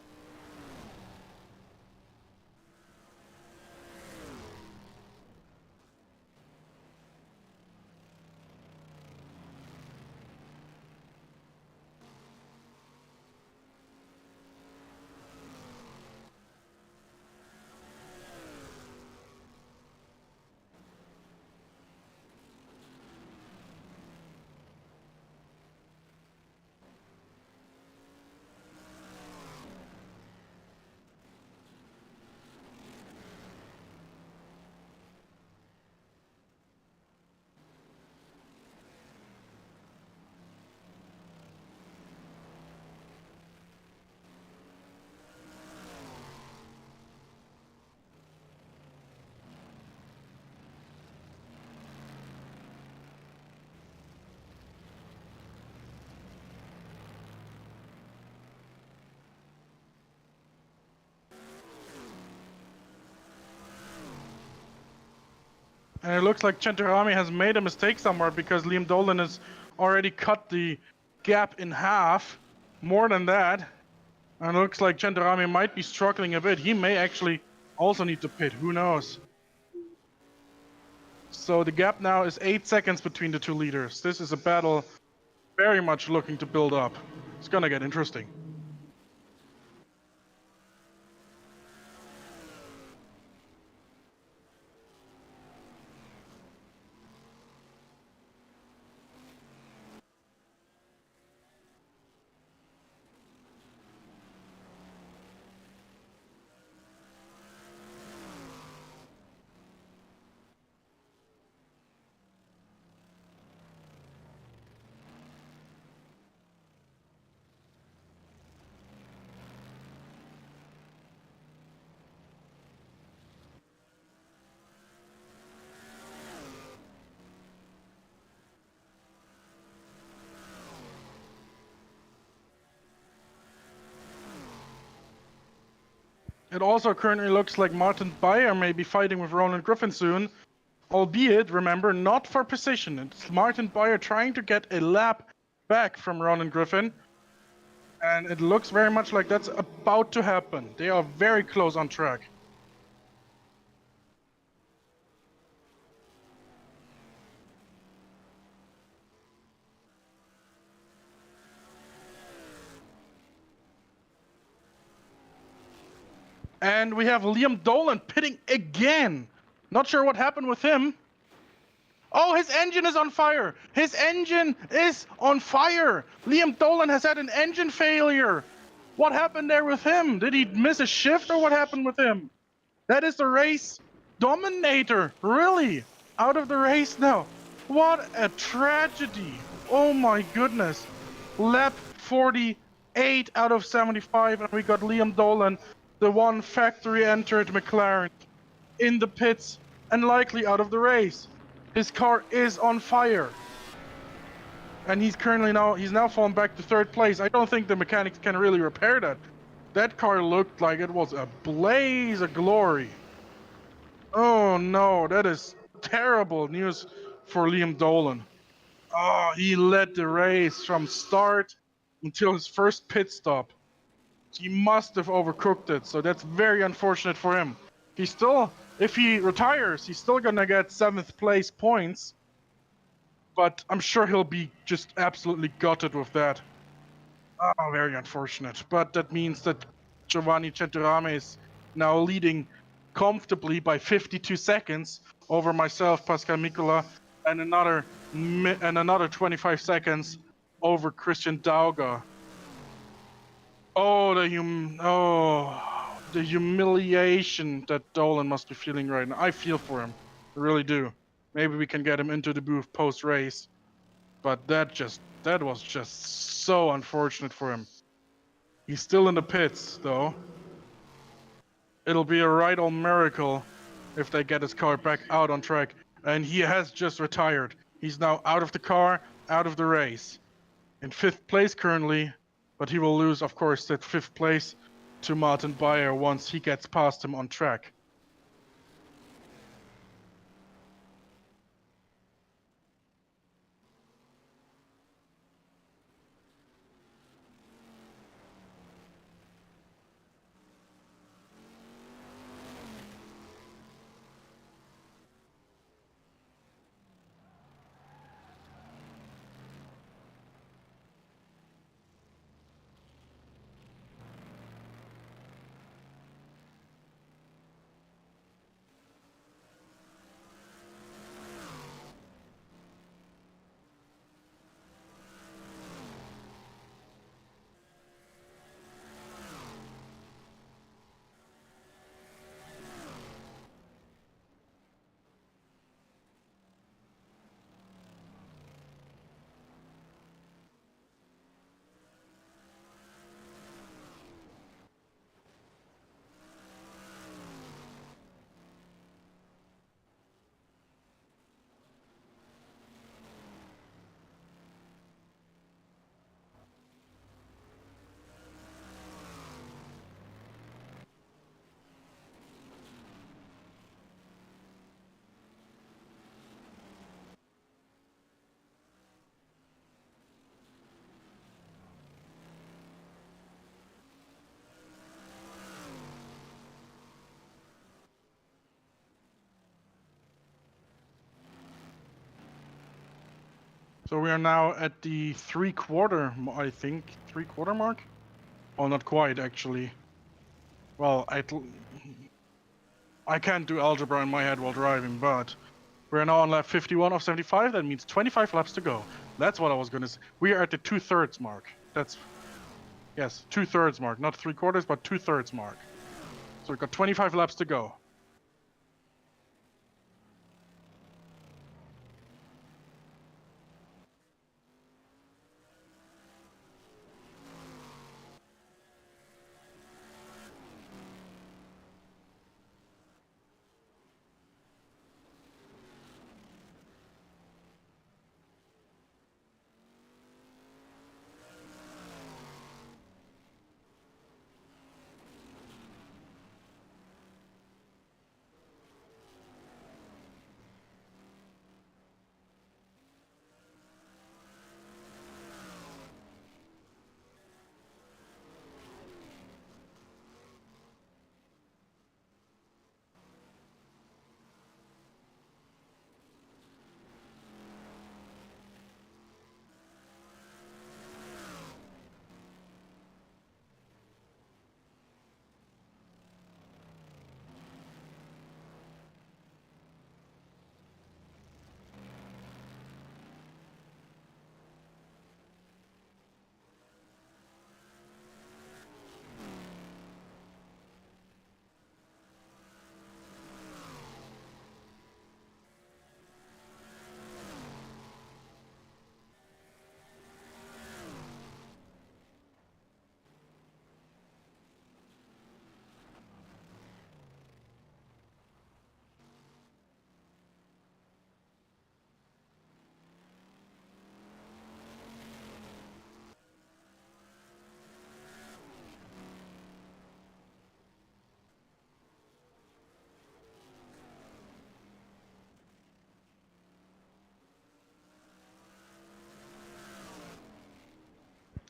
And it looks like Centorame has made a mistake somewhere because Liam Dolan has already cut the gap in half. More than that. And it looks like Centorame might be struggling a bit. He may actually also need to pit. Who knows? So the gap now is 8 seconds between the two leaders. This is a battle very much looking to build up. It's gonna get interesting. It also currently looks like Martin Beyer may be fighting with Ronan Griffin soon, albeit, remember, not for position. It's Martin Beyer trying to get a lap back from Ronan Griffin. And it looks very much like that's about to happen. They are very close on track. And we have Liam Dolan pitting again. Not sure what happened with him. Oh, his engine is on fire. His engine is on fire. Liam Dolan has had an engine failure. What happened there with him? Did he miss a shift or what happened with him? That is the race dominator. Really? Out of the race now. What a tragedy. Oh my goodness. Lap 48 out of 75, and we got Liam Dolan, the one factory entered McLaren, in the pits and likely out of the race. His car is on fire. And he's now fallen back to third place. I don't think the mechanics can really repair that. That car looked like it was a blaze of glory. Oh no, that is terrible news for Liam Dolan. Oh, he led the race from start until his first pit stop. He must have overcooked it, so that's very unfortunate for him. If he retires, he's still gonna get 7th place points, but I'm sure he'll be just absolutely gutted with that. Oh, very unfortunate. But that means that Giovanni Centurame is now leading comfortably by 52 seconds over myself, Pascal Mikola, and another 25 seconds over Christian Dauga. Oh, the humiliation that Dolan must be feeling right now. I feel for him. I really do. Maybe we can get him into the booth post-race. But that was just so unfortunate for him. He's still in the pits, though. It'll be a right old miracle if they get his car back out on track. And he has just retired. He's now out of the car, out of the race. In 5th place currently, but he will lose, of course, that 5th place to Martin Bayer once he gets past him on track. So we are now at the 3/4, I think, 3/4 mark? Oh, not quite, actually. Well, I can't do algebra in my head while driving, but we're now on lap 51 of 75. That means 25 laps to go. That's what I was gonna say. We are at the 2/3 mark. Yes, 2/3 mark. Not 3/4, but 2/3 mark. So we've got 25 laps to go.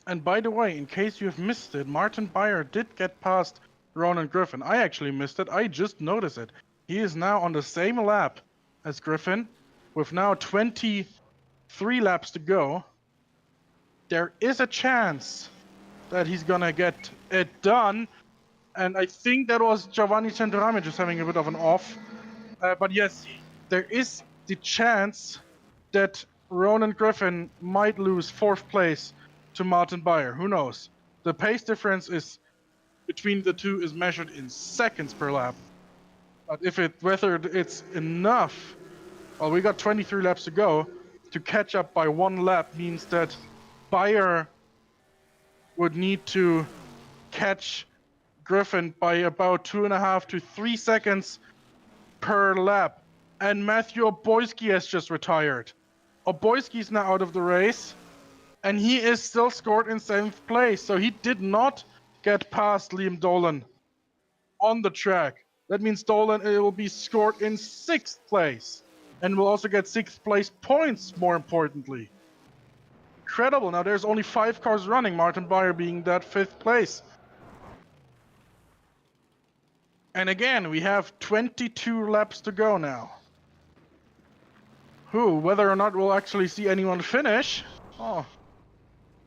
And by the way, in case you have missed it, Martin Beyer did get past Ronan Griffin. I actually missed it. I just noticed it. He is now on the same lap as Griffin, with now 23 laps to go. There is a chance that he's gonna get it done. And I think that was Giovanni Centorami just having a bit of an off. But yes, there is the chance that Ronan Griffin might lose 4th place to Martin Beyer. Who knows? The pace difference is between the two is measured in seconds per lap. But whether it's enough, well, we got 23 laps to go. To catch up by 1 lap means that Beyer would need to catch Griffin by about 2.5 to 3 seconds per lap. And Matthew Oboyski has just retired. Oboyski's now out of the race, and he is still scored in 7th place. So he did not get past Liam Dolan on the track. That means Dolan will be scored in 6th place, and will also get 6th place points, more importantly. Incredible. Now there's only 5 cars running, Martin Beyer being that 5th place. And again, we have 22 laps to go now. Whether or not we'll actually see anyone finish? Oh,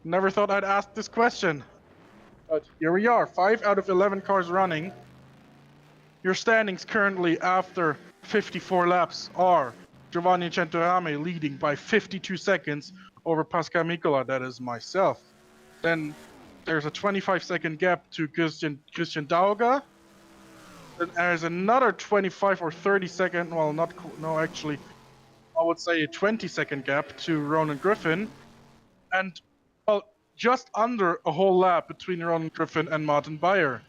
never thought I'd ask this question. But here we are, 5 out of 11 cars running. Your standings currently after 54 laps are Giovanni Centorami leading by 52 seconds over Pascal Mikola, that is myself. Then there's a 25-second gap to Christian Dauga. Then there's another 25 or 30 second, well, actually, I would say a 20-second gap to Ronan Griffin. And, well, just under a whole lap between Ronan Griffin and Martin Beyer.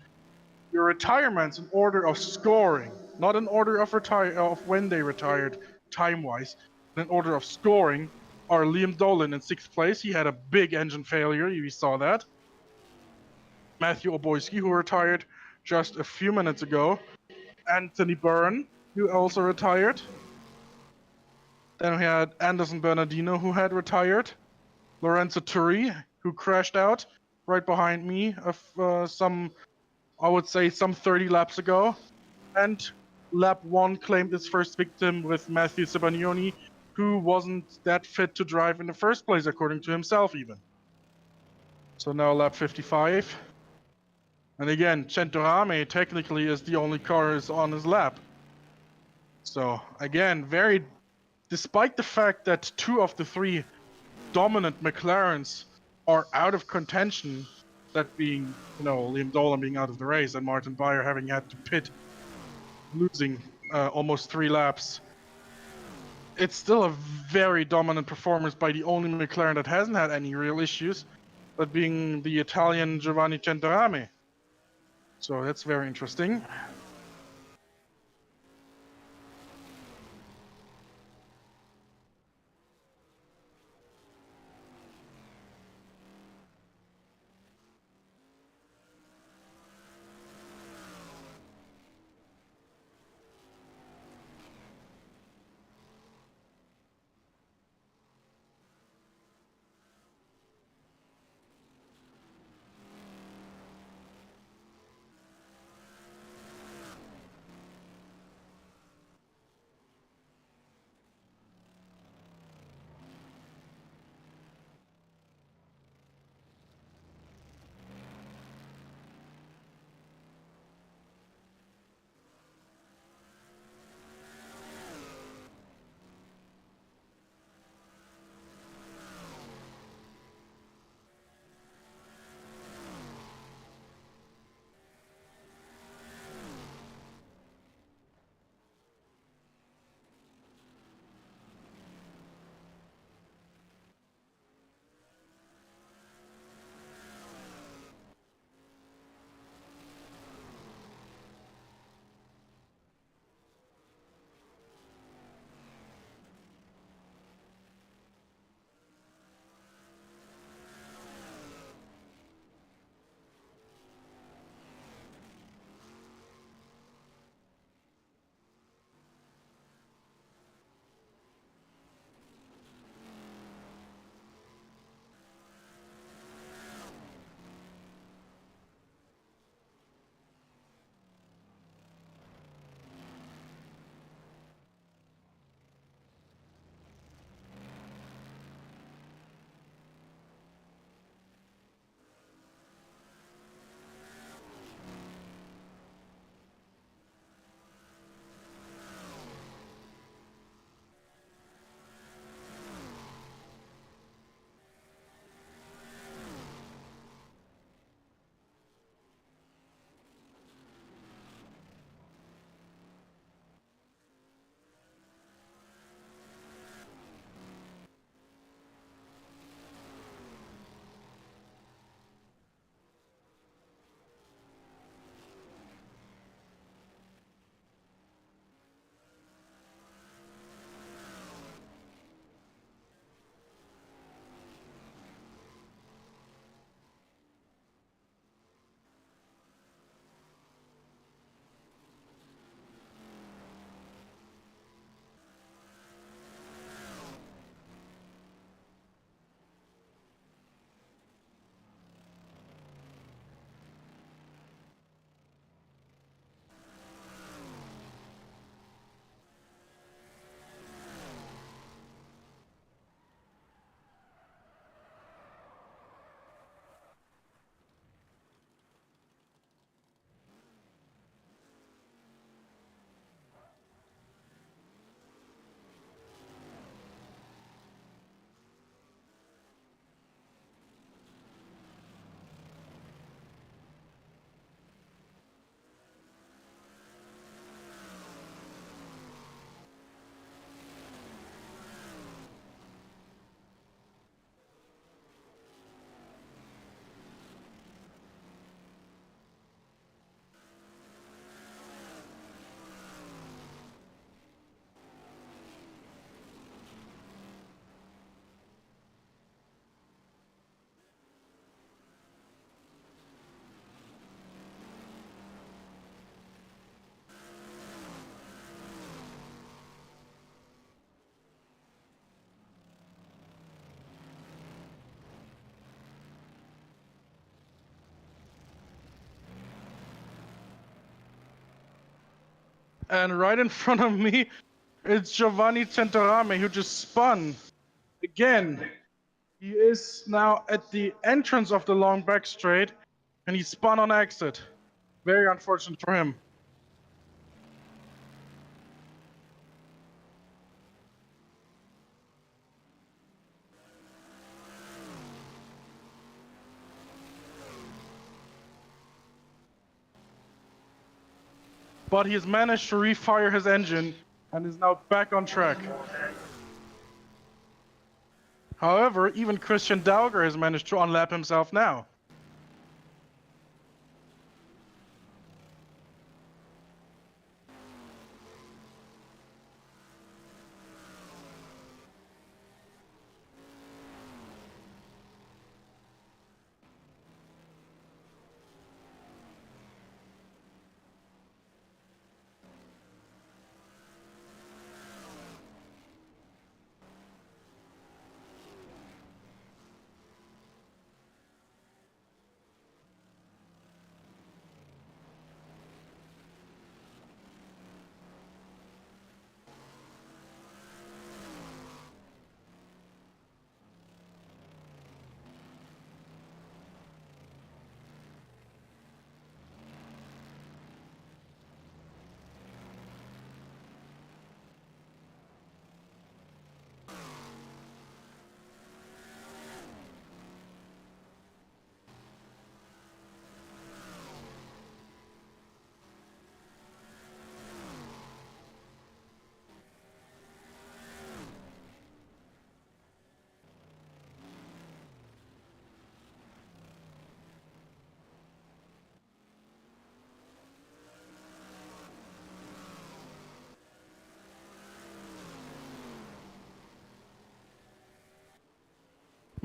Your retirements in order of scoring, not in order of when they retired time-wise, but in order of scoring, are Liam Dolan in 6th place. He had a big engine failure, you saw that. Matthew Oboyski, who retired just a few minutes ago. Anthony Byrne, who also retired. Then we had Anderson Bernardino, who had retired. Lorenzo Turi, who crashed out right behind me I would say some 30 laps ago. And lap 1 claimed its first victim with Matthew Sebagnoni, who wasn't that fit to drive in the first place, according to himself even. So now lap 55. And again, Centorami technically is the only car is on his lap. So again, despite the fact that 2 of the 3 dominant McLarens are out of contention, that being, Liam Dolan being out of the race and Martin Beyer having had to pit, losing almost 3 laps. It's still a very dominant performance by the only McLaren that hasn't had any real issues, that being the Italian Giovanni Centorami. So that's very interesting. And right in front of me, it's Giovanni Centorame, who just spun. Again, he is now at the entrance of the long back straight, and he spun on exit. Very unfortunate for him. But he has managed to refire his engine and is now back on track. However, even Christian Dauger has managed to unlap himself now.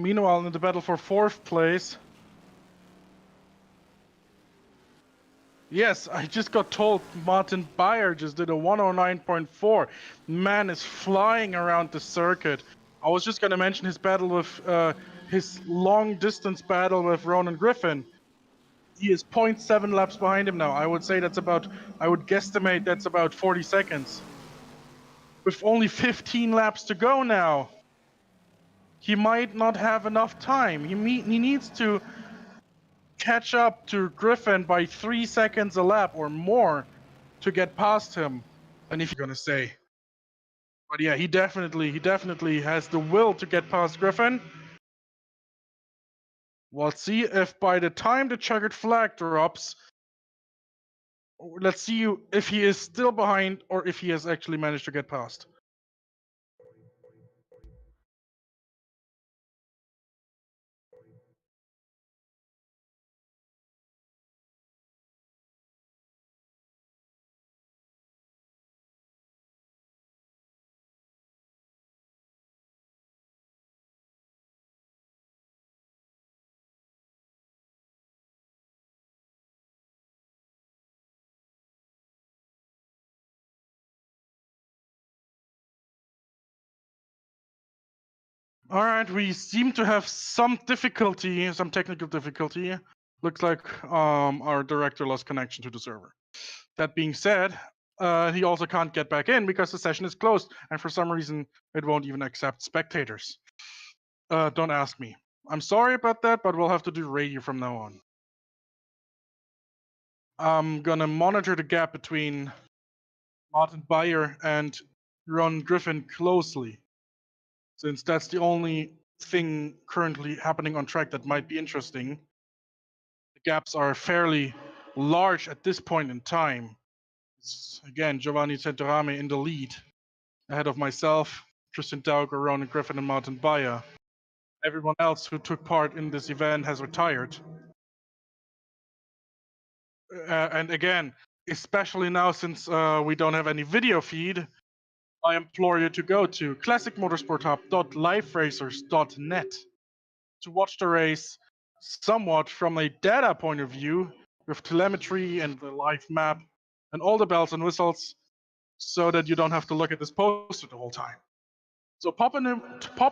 Meanwhile, in the battle for 4th place, yes, I just got told Martin Bayer just did a 109.4. Man is flying around the circuit. I was just going to mention his battle with, his long distance battle with Ronan Griffin. He is 0.7 laps behind him now. I would say that's about, I would guesstimate that's about 40 seconds. With only 15 laps to go now, he might not have enough time. He needs to catch up to Griffin by 3 seconds a lap or more to get past him. And if you're gonna say, but yeah, he definitely has the will to get past Griffin. We'll see if by the time the checkered flag drops, let's see if he is still behind or if he has actually managed to get past. All right, we seem to have some difficulty, some technical difficulty. Looks like our director lost connection to the server. That being said, he also can't get back in because the session is closed, and for some reason, it won't even accept spectators. Don't ask me. I'm sorry about that, but we'll have to do radio from now on. I'm gonna monitor the gap between Martin Bayer and Ron Griffin closely, since that's the only thing currently happening on track that might be interesting. The gaps are fairly large at this point in time. It's, again, Giovanni Centorame in the lead, ahead of myself, Christian Dauger, Ronan Griffin, and Martin Bayer. Everyone else who took part in this event has retired. And again, especially now since we don't have any video feed, I implore you to go to classicmotorsporthub.liveracers.net to watch the race somewhat from a data point of view with telemetry and the live map and all the bells and whistles so that you don't have to look at this poster the whole time. So pop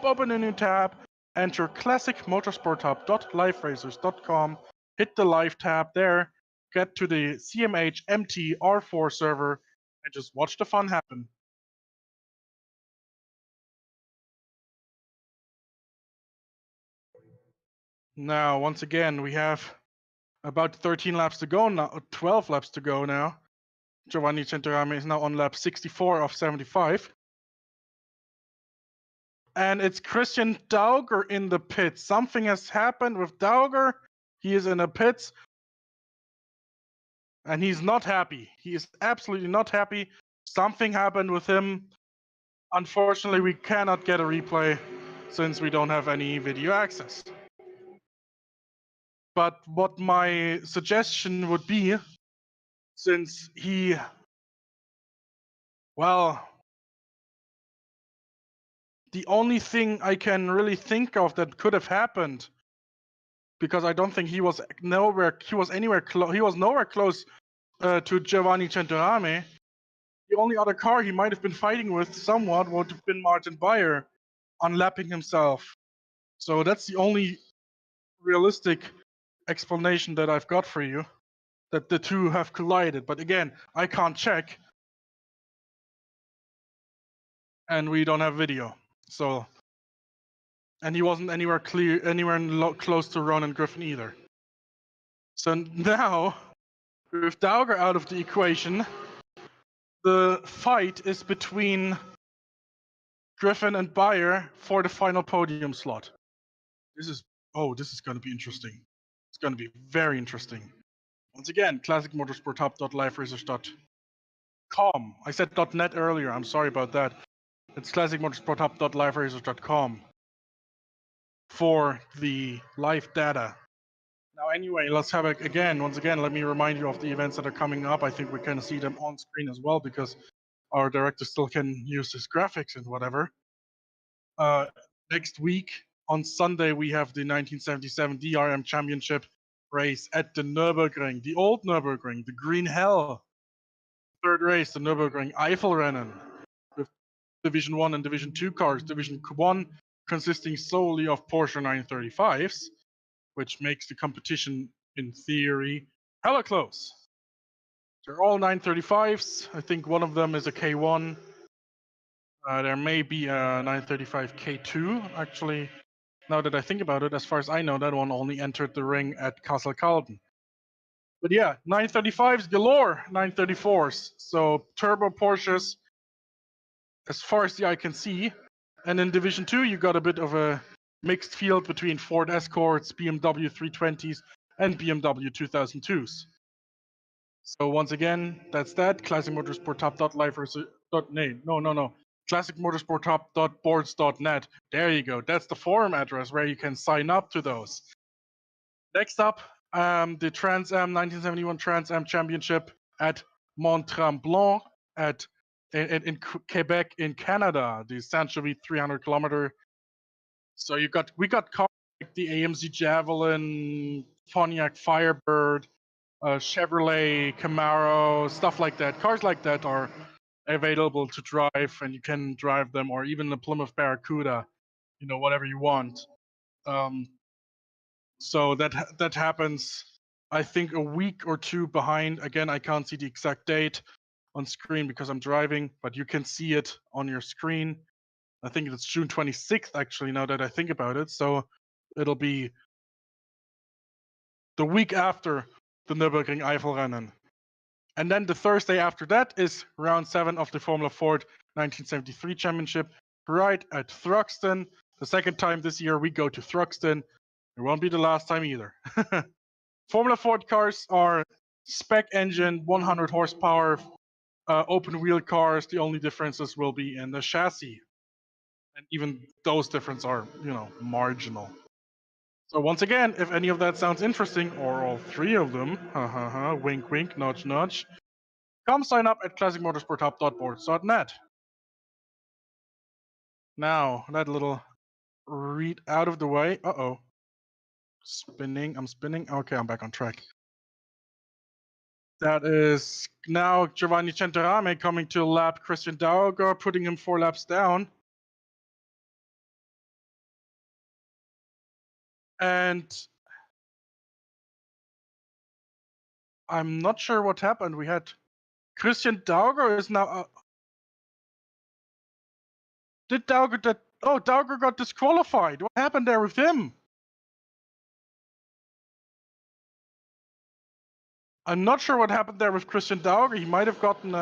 open a new tab, enter classicmotorsporthub.liveracers.com, hit the live tab there, get to the CMH MT R4 server, and just watch the fun happen. Now, once again, we have about 13 laps to go now, 12 laps to go now. Giovanni Centorame is now on lap 64 of 75. And it's Christian Dauger in the pits. Something has happened with Dauger. He is in the pits. And he's not happy. He is absolutely not happy. Something happened with him. Unfortunately, we cannot get a replay since we don't have any video access. But what my suggestion would be, since he, well, the only thing I can really think of that could have happened, because I don't think he was nowhere close to Giovanni Centorame. The only other car he might have been fighting with somewhat would have been Martin Beyer unlapping himself. So that's the only realistic explanation that I've got for you, that the two have collided. But again, I can't check, and we don't have video. So, and he wasn't anywhere close to Ronan Griffin either. So now, with Dauger out of the equation, the fight is between Griffin and Beyer for the final podium slot. This is going to be interesting. It's going to be very interesting. Once again, classicmotorsporthub.liveracers.com. I said .net earlier. I'm sorry about that. It's classicmotorsporthub.liveracers.com for the live data. Now, anyway, let's have it again. Once again, let me remind you of the events that are coming up. I think we can see them on screen as well because our director still can use his graphics and whatever. Next week on Sunday, we have the 1977 DRM Championship race at the Nürburgring, the old Nürburgring, the Green Hell. Third race, the Nürburgring Eifelrennen, with Division 1 and Division 2 cars. Division 1 consisting solely of Porsche 935s, which makes the competition, in theory, hella close. They're all 935s. I think one of them is a K1. There may be a 935 K2, actually. Now that I think about it, as far as I know, that one only entered the ring at Kassel Calden. But yeah, 935s galore, 934s. So turbo Porsches, as far as the eye can see. And in Division 2, you got a bit of a mixed field between Ford Escorts, BMW 320s, and BMW 2002s. So once again, that's that. Classic Motorsport Top.live. Classic Motorsport Top.boards.net. There you go. That's the forum address where you can sign up to those. Next up, the Trans Am 1971 Trans Am Championship at Mont Tremblant in Quebec in Canada, the Saint-Jovite 300 kilometer. So we got cars like the AMC Javelin, Pontiac Firebird, Chevrolet Camaro, stuff like that. Cars like that are available to drive, and you can drive them, or even the Plymouth Barracuda, whatever you want. So that happens, I think, a week or two behind. Again, I can't see the exact date on screen because I'm driving, but you can see it on your screen. I think it's June 26th, actually, now that I think about it. So it'll be the week after the Nürburgring Eifelrennen. And then the Thursday after that is round 7 of the Formula Ford 1973 Championship, right at Thruxton. The second time this year we go to Thruxton. It won't be the last time either. Formula Ford cars are spec engine, 100 horsepower, open wheel cars. The only differences will be in the chassis. And even those differences are, marginal. So once again, if any of that sounds interesting, or all three of them, wink wink, nudge nudge, come sign up at classicmotorsporthub.boards.net. Now, that little read out of the way. Uh-oh. I'm spinning. Okay, I'm back on track. That is now Giovanni Centorame coming to lap Christian Dauger, putting him 4 laps down. And I'm not sure what happened. We had Christian Dauger is now... Did Dauger... Oh, Dauger got disqualified. What happened there with him? I'm not sure what happened there with Christian Dauger. He might have gotten...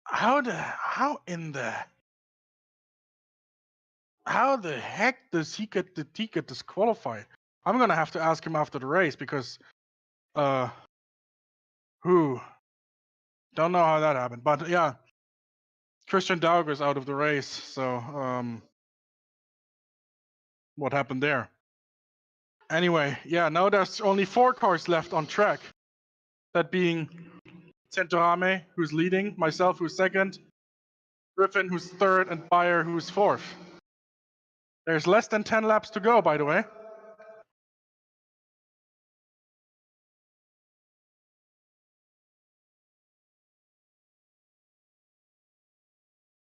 How the heck does he get disqualified? I'm gonna have to ask him after the race because don't know how that happened. But yeah, Christian Dauger is out of the race. So what happened there? Anyway, yeah, now there's only 4 cars left on track. That being Centorame, who's leading, myself, who's second, Griffin, who's third, and Bayer, who's fourth. There's less than 10 laps to go, by the way.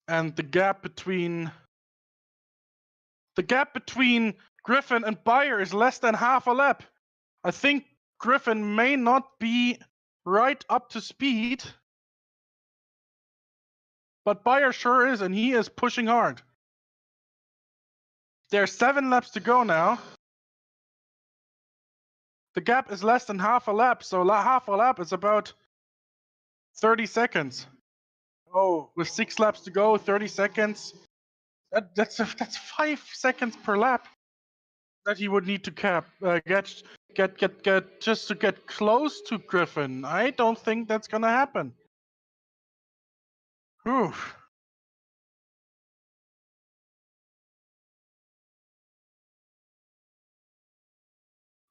And the gap between Griffin and Bayer is less than half a lap. I think Griffin may not be right up to speed, but Bayer sure is, and he is pushing hard. There's 7 laps to go now. The gap is less than half a lap, so half a lap is about 30 seconds. Oh, with 6 laps to go, 30 seconds. That's 5 seconds per lap that he would need to get just to get close to Griffin. I don't think that's gonna happen. Whew.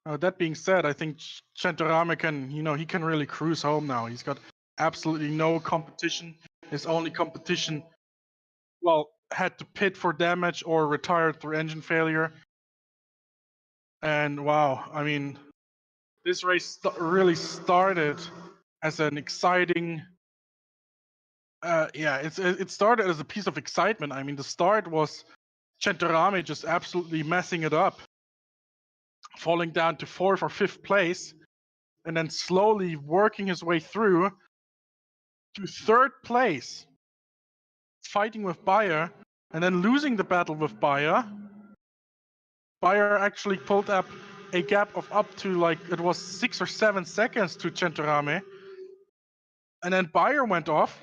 That being said, I think Centorame can, he can really cruise home now. He's got absolutely no competition. His only competition, well, had to pit for damage or retired through engine failure. And wow, I mean, this race really started as an exciting. It started as a piece of excitement. I mean, the start was Centorame just absolutely messing it up, falling down to 4th or 5th place, and then slowly working his way through to 3rd place, fighting with Bayer, and then losing the battle with Bayer. Bayer actually pulled up a gap of up to it was 6 or 7 seconds to Centorame, and then Bayer went off,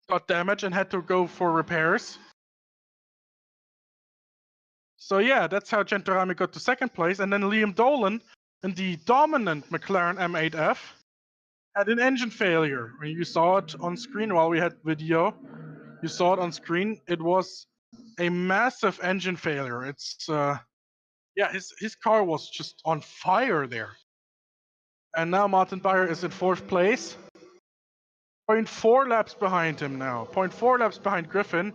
got damaged, and had to go for repairs. So yeah, that's how Centorame got to 2nd place, and then Liam Dolan in the dominant McLaren M8F had an engine failure. When you saw it on screen while we had video, you saw it on screen. It was a massive engine failure. It's his car was just on fire there. And now Martin Bayer is in 4th place. 0.4 laps behind him now. 0.4 laps behind Griffin.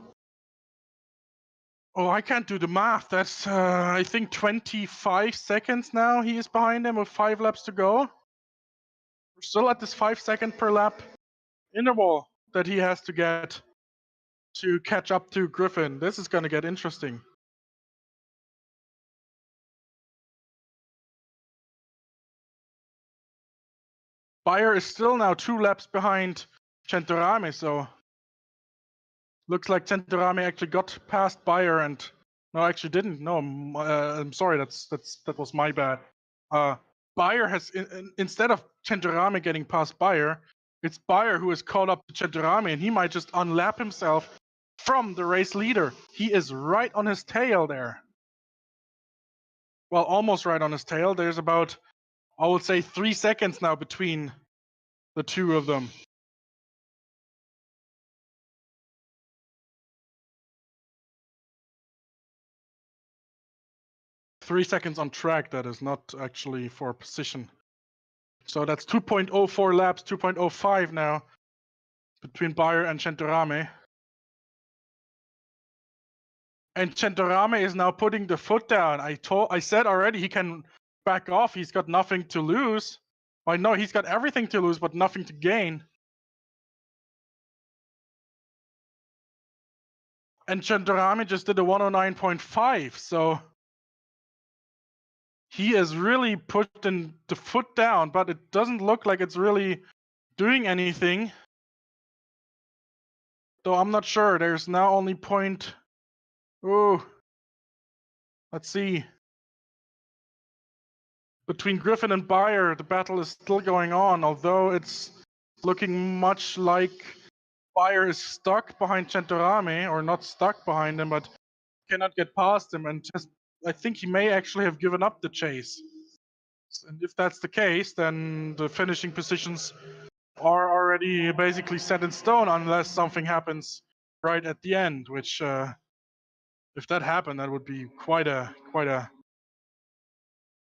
Oh, I can't do the math. That's, I think 25 seconds now he is behind him with 5 laps to go. We're still at this 5 second per lap interval that he has to get to catch up to Griffin. This is going to get interesting. Bayer is still now 2 laps behind Centorame, so looks like Centorame actually got past Bayer and no, actually didn't. No, I'm sorry. That was my bad. Bayer has instead of Centorame getting past Bayer, it's Bayer who is caught up to Centorame, and he might just unlap himself from the race leader. He is right on his tail there. Well, almost right on his tail. There's about, I would say, 3 seconds now between the two of them. Three seconds on track, that is not actually for position. So that's 2.04 laps, 2.05 now between Bayer and Centorame. And Centorame is now putting the foot down. I said already he can back off. He's got nothing to lose. I know he's got everything to lose, but nothing to gain. And Centorame just did a 109.5, so he is really putting the foot down, but it doesn't look like it's really doing anything. Though I'm not sure. There's now only point. Oh, let's see. Between Griffin and Bayer, the battle is still going on, although it's looking much like Bayer is stuck behind Centorame, or not stuck behind him, but cannot get past him, and just I think he may actually have given up the chase. And if that's the case, then the finishing positions are already basically set in stone, unless something happens right at the end. Which, if that happened, that would be quite a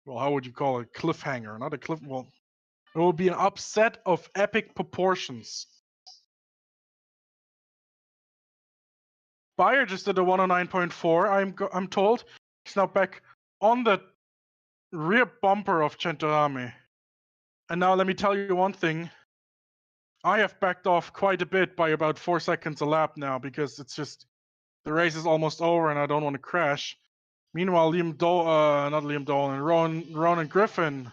well, how would you call it? Cliffhanger, not a cliff. Well, it will be an upset of epic proportions. Bayer just did a 109.4. I'm told he's now back on the rear bumper of Centorame. And now let me tell you one thing. I have backed off quite a bit by about 4 seconds a lap now, because it's just the race is almost over and I don't want to crash. Meanwhile, Ronan Griffin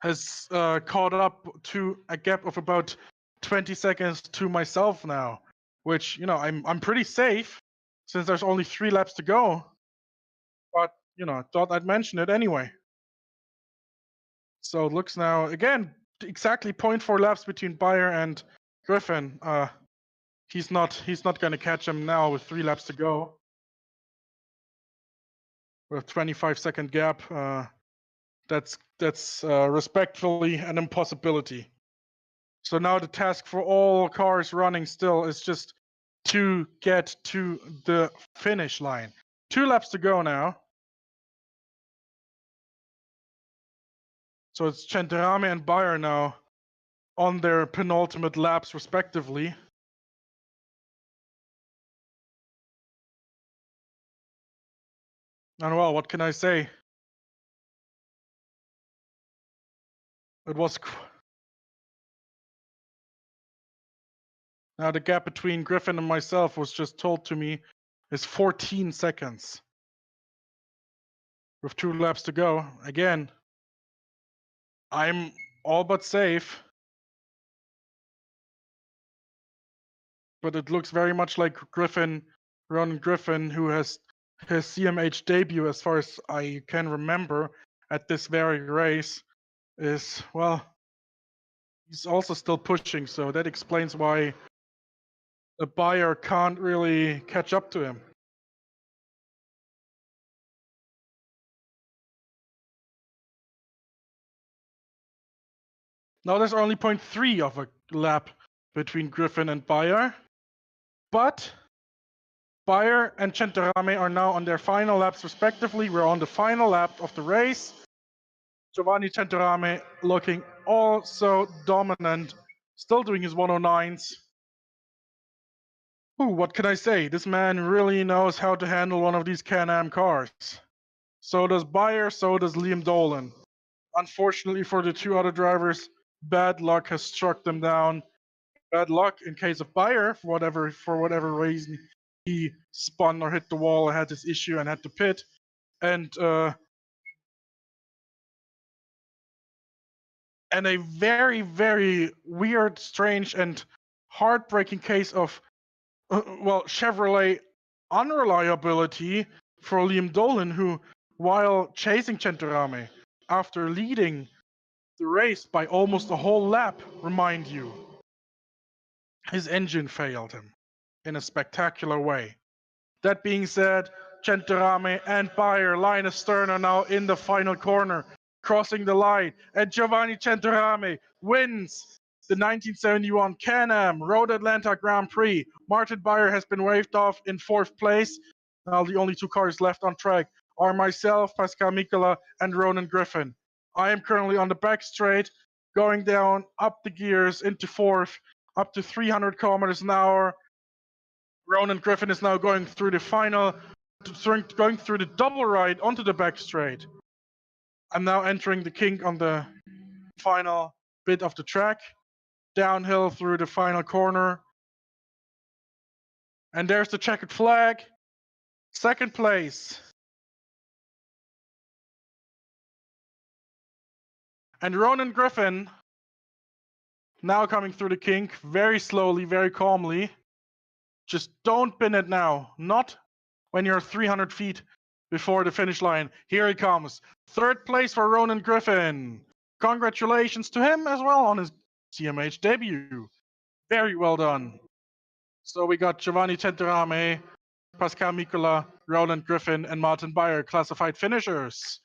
has caught up to a gap of about 20 seconds to myself now, which, you know, I'm pretty safe since there's only 3 laps to go. But, you know, I thought I'd mention it anyway. So it looks now, again, exactly 0.4 laps between Bayer and Griffin. He's not going to catch him now with 3 laps to go. With 25-second gap, that's respectfully an impossibility. So now the task for all cars running still is just to get to the finish line. 2 laps to go now. So it's Centorame and Bayer now on their penultimate laps respectively. And well, what can I say? It was... Now the gap between Griffin and myself was just told to me is 14 seconds. With 2 laps to go. Again, I'm all but safe. But it looks very much like Ronan Griffin, who has his CMH debut, as far as I can remember, at this very race, is, well, he's also still pushing, so that explains why the Bayer can't really catch up to him. Now there's only 0.3 of a lap between Griffin and Bayer, but Bayer and Centorame are now on their final laps respectively. We're on the final lap of the race. Giovanni Centorame looking also dominant, still doing his 109s. Ooh, what can I say? This man really knows how to handle one of these Can-Am cars. So does Bayer, so does Liam Dolan. Unfortunately for the 2 other drivers, bad luck has struck them down. Bad luck in case of Bayer, for whatever reason, he spun or hit the wall and had this issue and had to pit. And a very, very weird, strange, and heartbreaking case of, well, Chevrolet unreliability for Liam Dolan, who, while chasing Centorame, after leading the race by almost a whole lap, remind you, his engine failed him in a spectacular way. That being said, Centorame and Bayer, line astern, are now in the final corner, crossing the line, and Giovanni Centorame wins the 1971 Can-Am Road Atlanta Grand Prix. Martin Bayer has been waved off in 4th place. Now the only 2 cars left on track are myself, Pascal Mikola, and Ronan Griffin. I am currently on the back straight, going down up the gears into 4th, up to 300 kilometers an hour. Ronan Griffin is now going through the double right onto the back straight. I'm now entering the kink on the final bit of the track, downhill through the final corner. And there's the checkered flag. 2nd place And Ronan Griffin, now coming through the kink, very slowly, very calmly. Just don't bin it now. Not when you're 300 feet before the finish line. Here he comes. Third place for Ronan Griffin. Congratulations to him as well on his CMH debut. Very well done. So we got Giovanni Centorame, Pascal Mikola, Roland Griffin, and Martin Beyer classified finishers.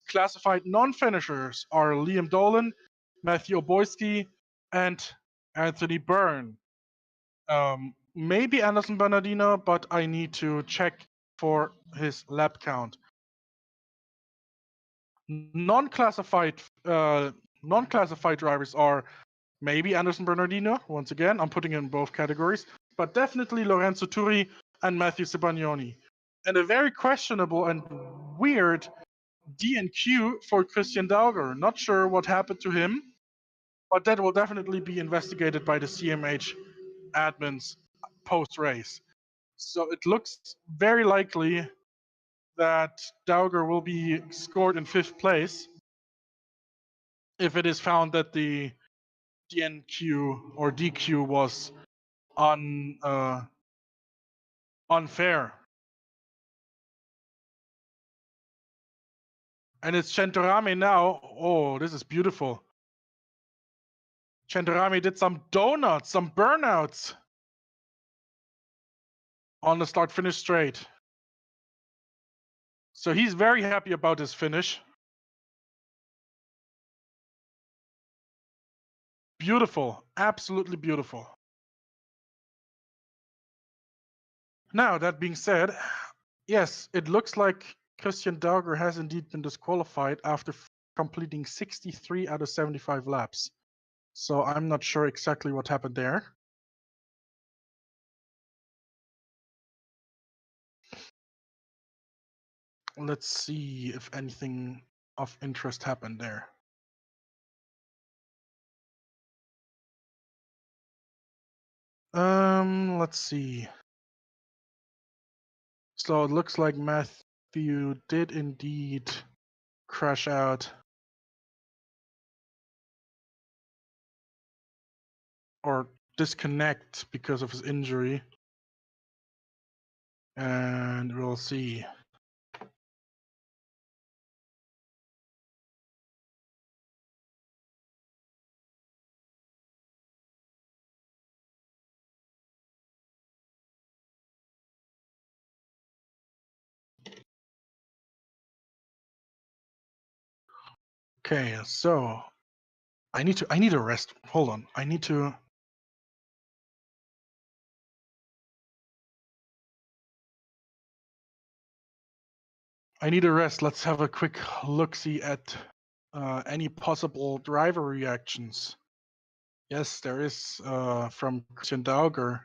Classified non-finishers are Liam Dolan, Matthew Oboisky, and Anthony Byrne. Maybe Anderson Bernardino, but I need to check for his lap count. Non-classified drivers are maybe Anderson Bernardino. Once again, I'm putting in both categories, but definitely Lorenzo Turi and Matthew Sebagnoni. And a very questionable and weird DNQ for Christian Dauger. Not sure what happened to him, but that will definitely be investigated by the CMH admins post-race. So it looks very likely that Dauger will be scored in 5th place if it is found that the DNQ or DQ was unfair. And it's Centorame now. Oh, this is beautiful. Centorame did some donuts, some burnouts on the start-finish straight. So he's very happy about his finish. Beautiful, absolutely beautiful. Now, that being said, yes, it looks like Christian Dauger has indeed been disqualified after completing 63 out of 75 laps. So I'm not sure exactly what happened there. Let's see if anything of interest happened there. Let's see. So it looks like Matthew did indeed crash out. Or disconnect because of his injury. And we'll see. Okay, so I need a rest. Hold on. I need a rest. Let's have a quick look-see at any possible driver reactions. Yes, there is from Christian Dauger.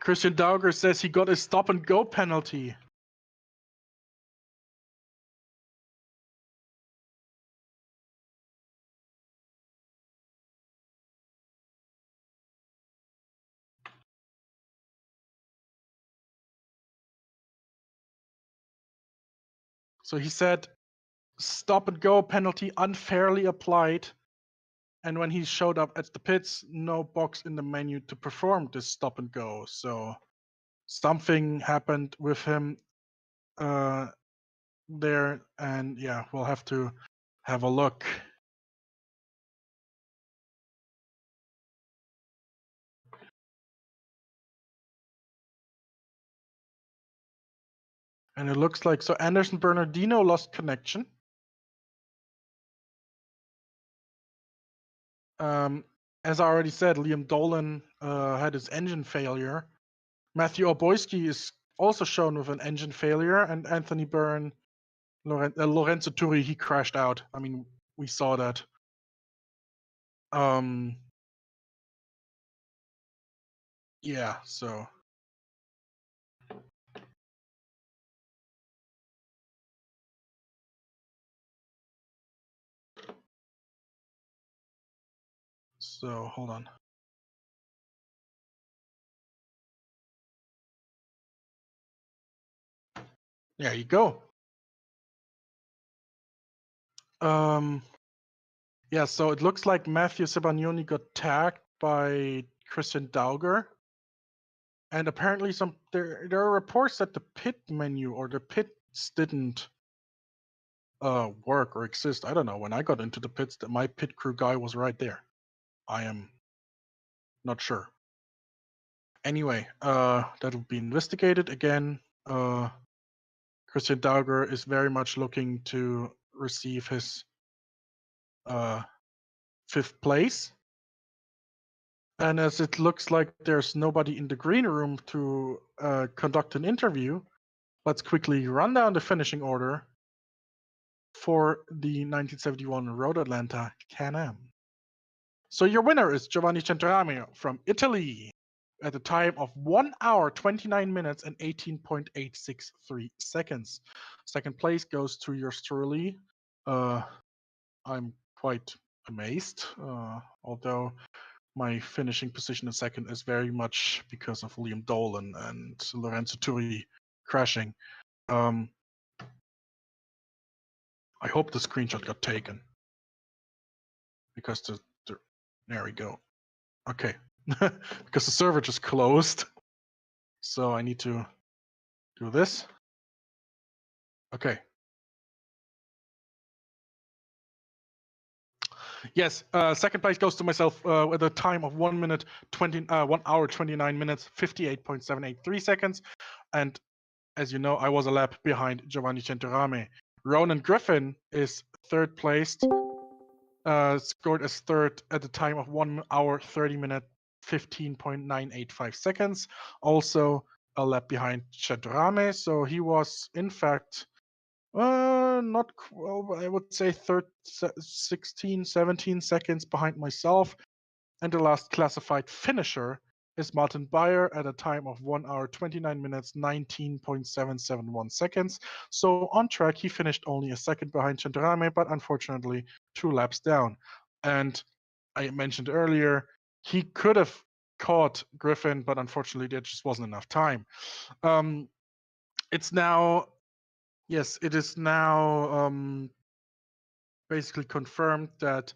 Christian Dauger says he got a stop-and-go penalty. So he said, stop-and-go penalty unfairly applied. And when he showed up at the pits, no box in the menu to perform this stop and go. So something happened with him there, and yeah, we'll have to have a look. And it looks like so Anderson Bernardino lost connection. As I already said, Liam Dolan had his engine failure. Matthew Oboisky is also shown with an engine failure, and Anthony Byrne, Lorenzo Turi, he crashed out. I mean, we saw that. Yeah, so. So hold on. There you go. Yeah, so it looks like Matthew Sebagnoni got tagged by Christian Dauger. And apparently there are reports that the pit menu or the pits didn't work or exist. I don't know. When I got into the pits, my pit crew guy was right there. I am not sure. Anyway, that will be investigated again. Christian Dauger is very much looking to receive his 5th place. And as it looks like there's nobody in the green room to conduct an interview, let's quickly run down the finishing order for the 1971 Road Atlanta Can-Am. So your winner is Giovanni Centoramio from Italy at a time of 1 hour, 29 minutes, and 18.863 seconds. Second place goes to yours truly. I'm quite amazed, although my finishing position in second is very much because of Liam Dolan and Lorenzo Turi crashing. I hope the screenshot got taken because there we go. Okay, because the server just closed, so I need to do this. Okay. Yes, second place goes to myself with a time of 1 hour 29 minutes 58.783 seconds, and as you know, I was a lap behind Giovanni Centorame. Ronan Griffin is third placed, scored as third at the time of 1 hour 30 minute 15.985 seconds. Also a lap behind Centorame, so he was in fact not well, I would say 16, 17 seconds behind myself. And the last classified finisher is Martin Beyer at a time of 1 hour 29 minutes 19.771 seconds. So on track, he finished only a second behind Centorame, but unfortunately 2 laps down. And I mentioned earlier, he could have caught Griffin, but unfortunately there just wasn't enough time. It's now, yes, it is now basically confirmed that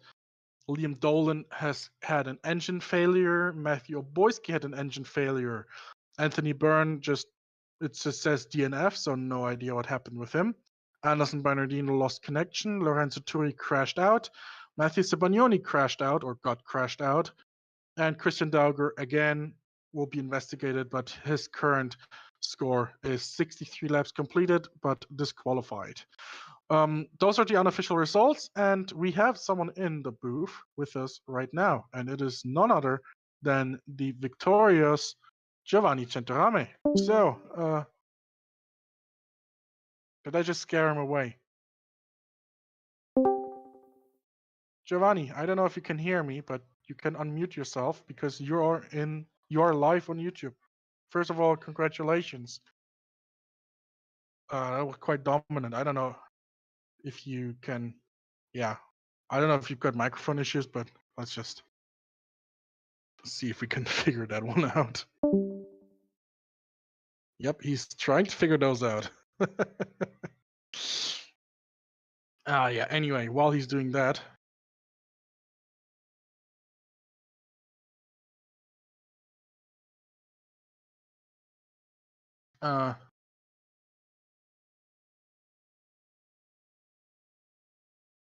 Liam Dolan has had an engine failure. Matthew Oboyski had an engine failure. Anthony Byrne it just says DNF, so no idea what happened with him. Anderson Bernardino lost connection. Lorenzo Turi crashed out. Matthew Sebagnoni crashed out or got crashed out. And Christian Dauger again will be investigated, but his current score is 63 laps completed, but disqualified. Those are the unofficial results, and we have someone in the booth with us right now, and it is none other than the victorious Giovanni Centorame. So, did I just scare him away? Giovanni, I don't know if you can hear me, but you can unmute yourself because you are live on YouTube. First of all, congratulations. That was quite dominant. I don't know if you can, yeah. I don't know if you've got microphone issues, but let's just see if we can figure that one out. Yep, he's trying to figure those out. Yeah, anyway, while he's doing that,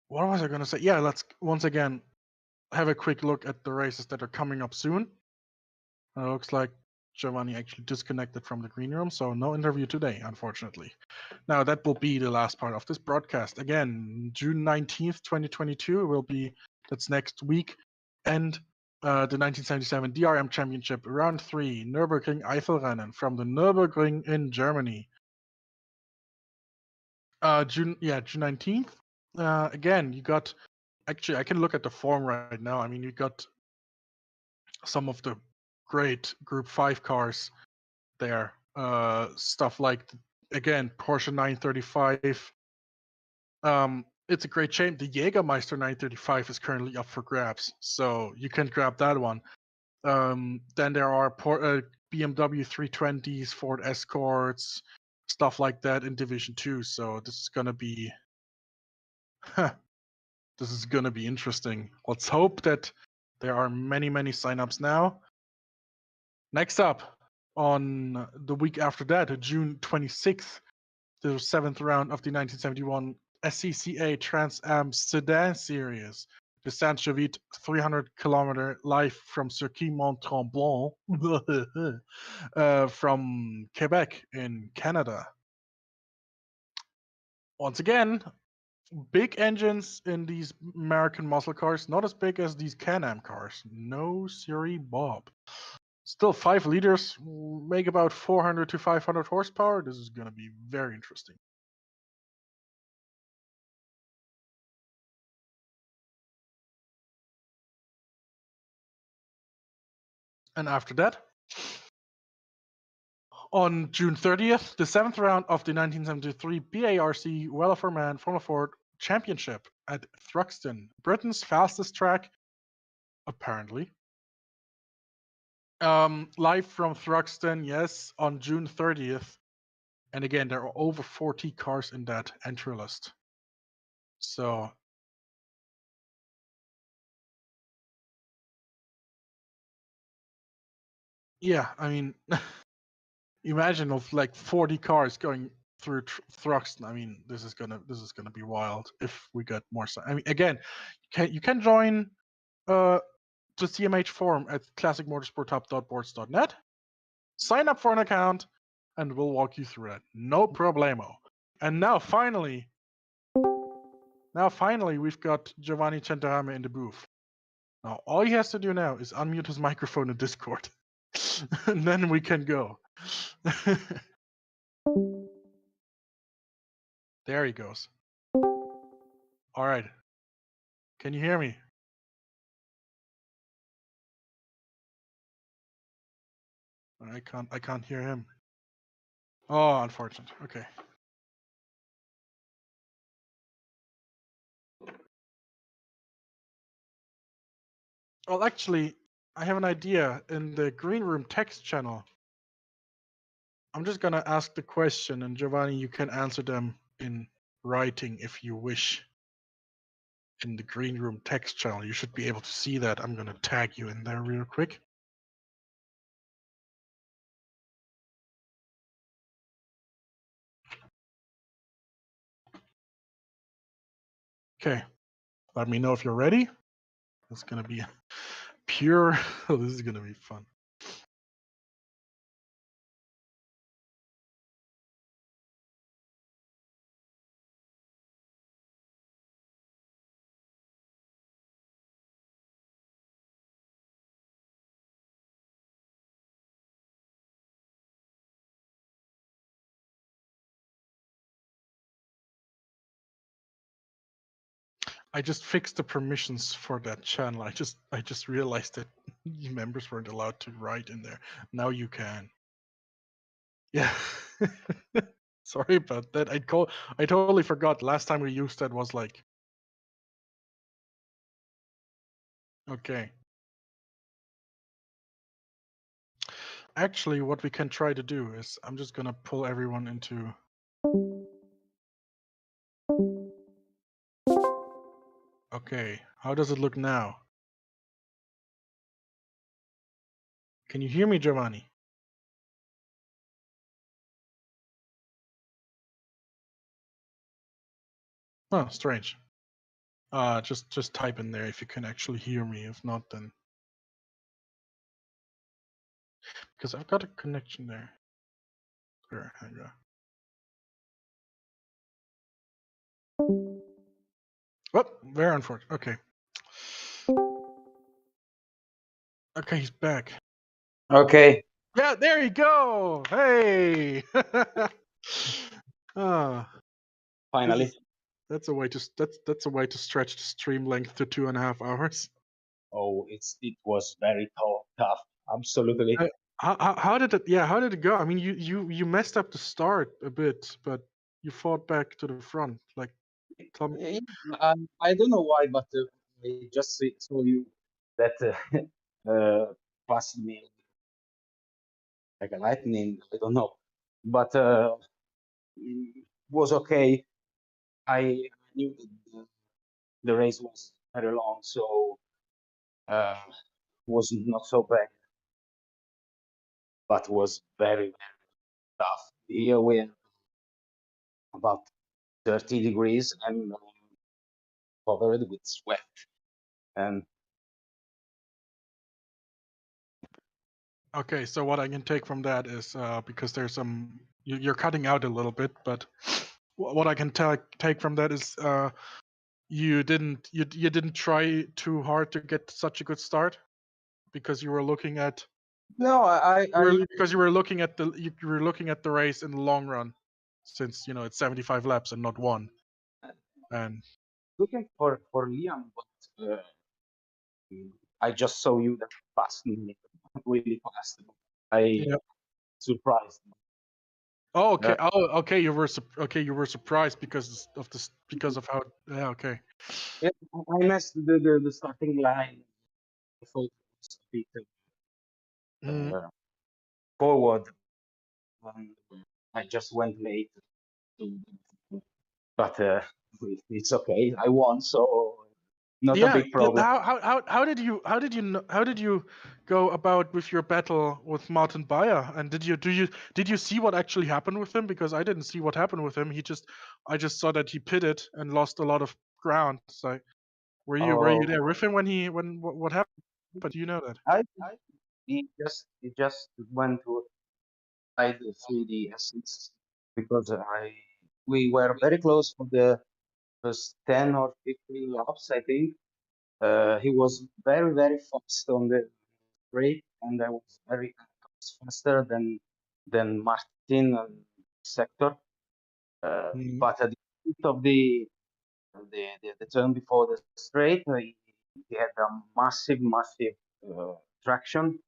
what was I going to say? Yeah, let's once again have a quick look at the races that are coming up soon. It looks like Giovanni actually disconnected from the green room, so no interview today, unfortunately. Now, that will be the last part of this broadcast. Again, June 19th, 2022 that's next week, and the 1977 DRM Championship Round 3 Nürburgring Eifelrennen from the Nürburgring in Germany. June 19th. Again, you got, actually, I can look at the form right now. I mean, you got some of the great Group 5 cars there. Stuff like, again, Porsche 935. It's a great shame. The Jägermeister 935 is currently up for grabs, so you can grab that one. Then there are BMW 320s, Ford Escorts, stuff like that in Division 2. So this is gonna be this is gonna be interesting. Let's hope that there are many signups now. Next up, on the week after that, June 26th, the 7th round of the 1971 SCCA Trans Am Sedan Series. The Saint-Jovite 300-kilometer live from Circuit Mont-Tremblant from Quebec in Canada. Once again, big engines in these American muscle cars, not as big as these Can-Am cars. No, siree, Bob. Still 5 liters, make about 400 to 500 horsepower. This is going to be very interesting. And after that, on June 30th, the 7th round of the 1973 BARC Wellerman Formula Ford Championship at Thruxton, Britain's fastest track, apparently. Live from Thruxton, yes, on June 30th. And again, there are over 40 cars in that entry list. So yeah, I mean, imagine of like 40 cars going through Thruxton. I mean, this is gonna be wild if we get more. I mean, again, you can join the CMH forum at classicmotorsporthub.boards.net. Sign up for an account, and we'll walk you through it. No problemo. And now finally, we've got Giovanni Centarame in the booth. Now all he has to do now is unmute his microphone in Discord, and then we can go. There he goes. All right. Can you hear me? I can't hear him. Oh, unfortunate. Okay. Well, actually, I have an idea. In the green room text channel, I'm just gonna ask the question, and Giovanni, you can answer them in writing if you wish. In the green room text channel, you should be able to see that. I'm gonna tag you in there real quick. Okay. Let me know if you're ready. It's gonna be pure. Oh, this is gonna be fun. I just fixed the permissions for that channel. I just realized that members weren't allowed to write in there. Now you can. Yeah. Sorry about that. I totally forgot. Last time we used that was like. Okay. Actually, what we can try to do is I'm just gonna pull everyone into. Okay. How does it look now? Can you hear me, Giovanni? Oh, strange. Just type in there if you can actually hear me. If not, then because I've got a connection there. There, hang on. Oh, very unfortunate. Okay. Okay, he's back. Okay. Yeah, there you go. Hey. Ah. Finally. That's a way to stretch the stream length to 2.5 hours. Oh, it was very tough. Absolutely. How did it go? I mean, you messed up the start a bit, but you fought back to the front. Like, tell me. I don't know why, but I just saw you that passed me like a lightning. I don't know, but was okay. I knew that the race was very long, so was not so bad, but was very, very tough. Here we're about 30 degrees and covered with sweat. And Okay, so what I can take from that is because there's some you're cutting out a little bit, but what I can take from that is you didn't try too hard to get such a good start because you were looking at no, because you were looking at the race in the long run, since it's 75 laps and not one. And looking for Liam, but I just saw you that passed me really fast. I yeah. surprised. Oh, okay. Okay. You were surprised because of how. Yeah. Okay. Yeah, I missed the starting line. I thought it was a bit Mm. forward. And I just went late. But it's okay. I won, so not a Yeah. big problem. How did you go about with your battle with Martin Bayer? And did you see what actually happened with him? Because I didn't see what happened with him. I just saw that he pitted and lost a lot of ground. So were you there with him when what happened? Do you know that? I he just went to hide through the essence because we were very close for the first 10 or 15 laps, I think. He was very, very fast on the straight, and I was very faster than Martin and sector. But at the end of the turn before the straight, he had a massive traction,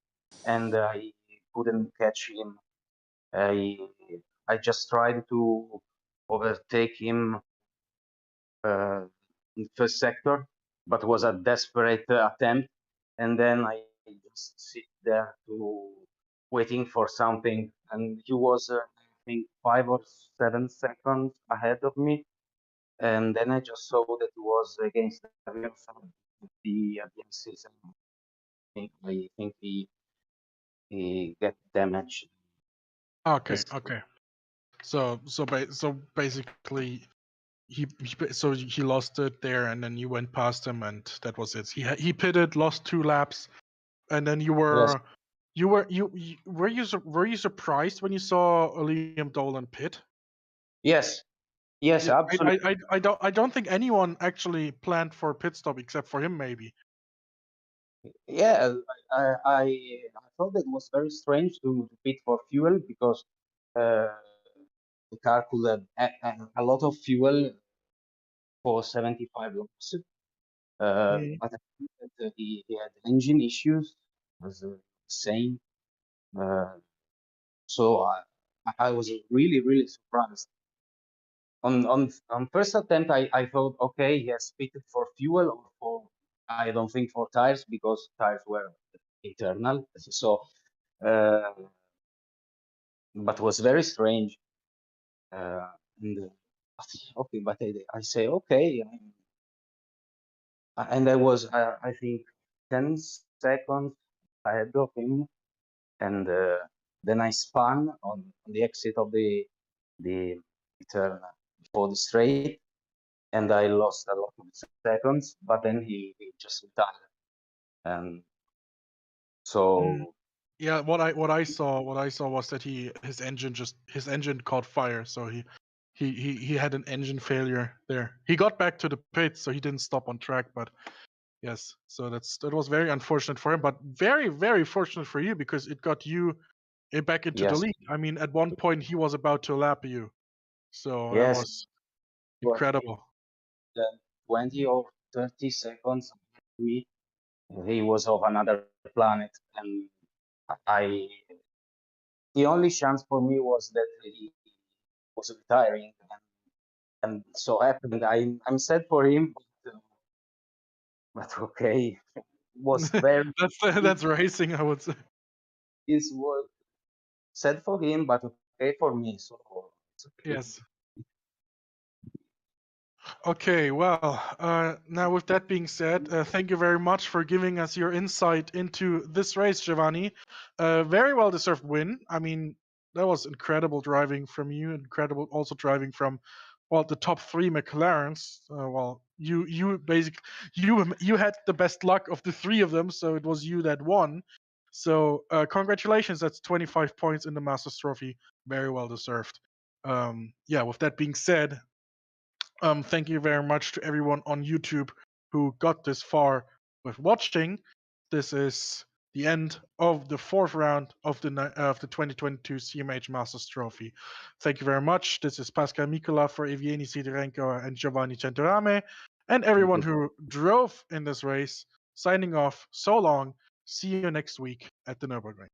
and I couldn't catch him. I I just tried to overtake him in first sector, but was a desperate attempt. And then I just sit there to waiting for something, and he was I think 5 or 7 seconds ahead of me. And then I just saw that he was against the season. I think he get damaged. Okay. Okay. So basically, he lost it there, and then you went past him, and that was it. He pitted, lost 2 laps, and then Yes. were you surprised when you saw Liam Dolan pit? Yes. Yes, Yeah, absolutely. I don't think anyone actually planned for a pit stop except for him, maybe. Yeah, I thought that was very strange to pit for fuel because uh, the car could have a lot of fuel for 75 laps. But I think that he had engine issues, was saying. Uh, so I was really, really surprised. On first attempt, I thought, okay, he has pitted for fuel or for, I don't think for tires because tires were internal. So, uh, but was very strange. And okay, but I say okay, and I was I think 10 seconds ahead of him, and then I spun on the exit of the turn before the straight, and I lost a lot of seconds. But then he just retired, and so Yeah, what I saw was that his engine caught fire, so he had an engine failure there. He got back to the pits, so he didn't stop on track, but yes, so that was very unfortunate for him, but very, very fortunate for you because it got you back into the yes, lead. I mean, at one point he was about to lap you, so that yes, was incredible. then 20 or 30 seconds me, he was of another planet, and I the only chance for me was that he was retiring, and so happened. I'm sad for him, but okay, was very That's racing, I would say. it was sad for him, but okay for me. So Yes. Okay, well, now with that being said, thank you very much for giving us your insight into this race, Giovanni. Very well deserved win. I mean, that was incredible driving from you, incredible also driving from, well, the top three McLarens. Well, you basically you had the best luck of the three of them, so it was you that won. So congratulations, that's 25 points in the Masters Trophy. Very well deserved. Yeah, with that being said, thank you very much to everyone on YouTube who got this far with watching. This is the end of the fourth round of the 2022 CMH Masters Trophy. Thank you very much. This is Pascal Mikola for Evgeny Sidorenko and Giovanni Centorame, and everyone who drove in this race. Signing off. So long. See you next week at the Nürburgring.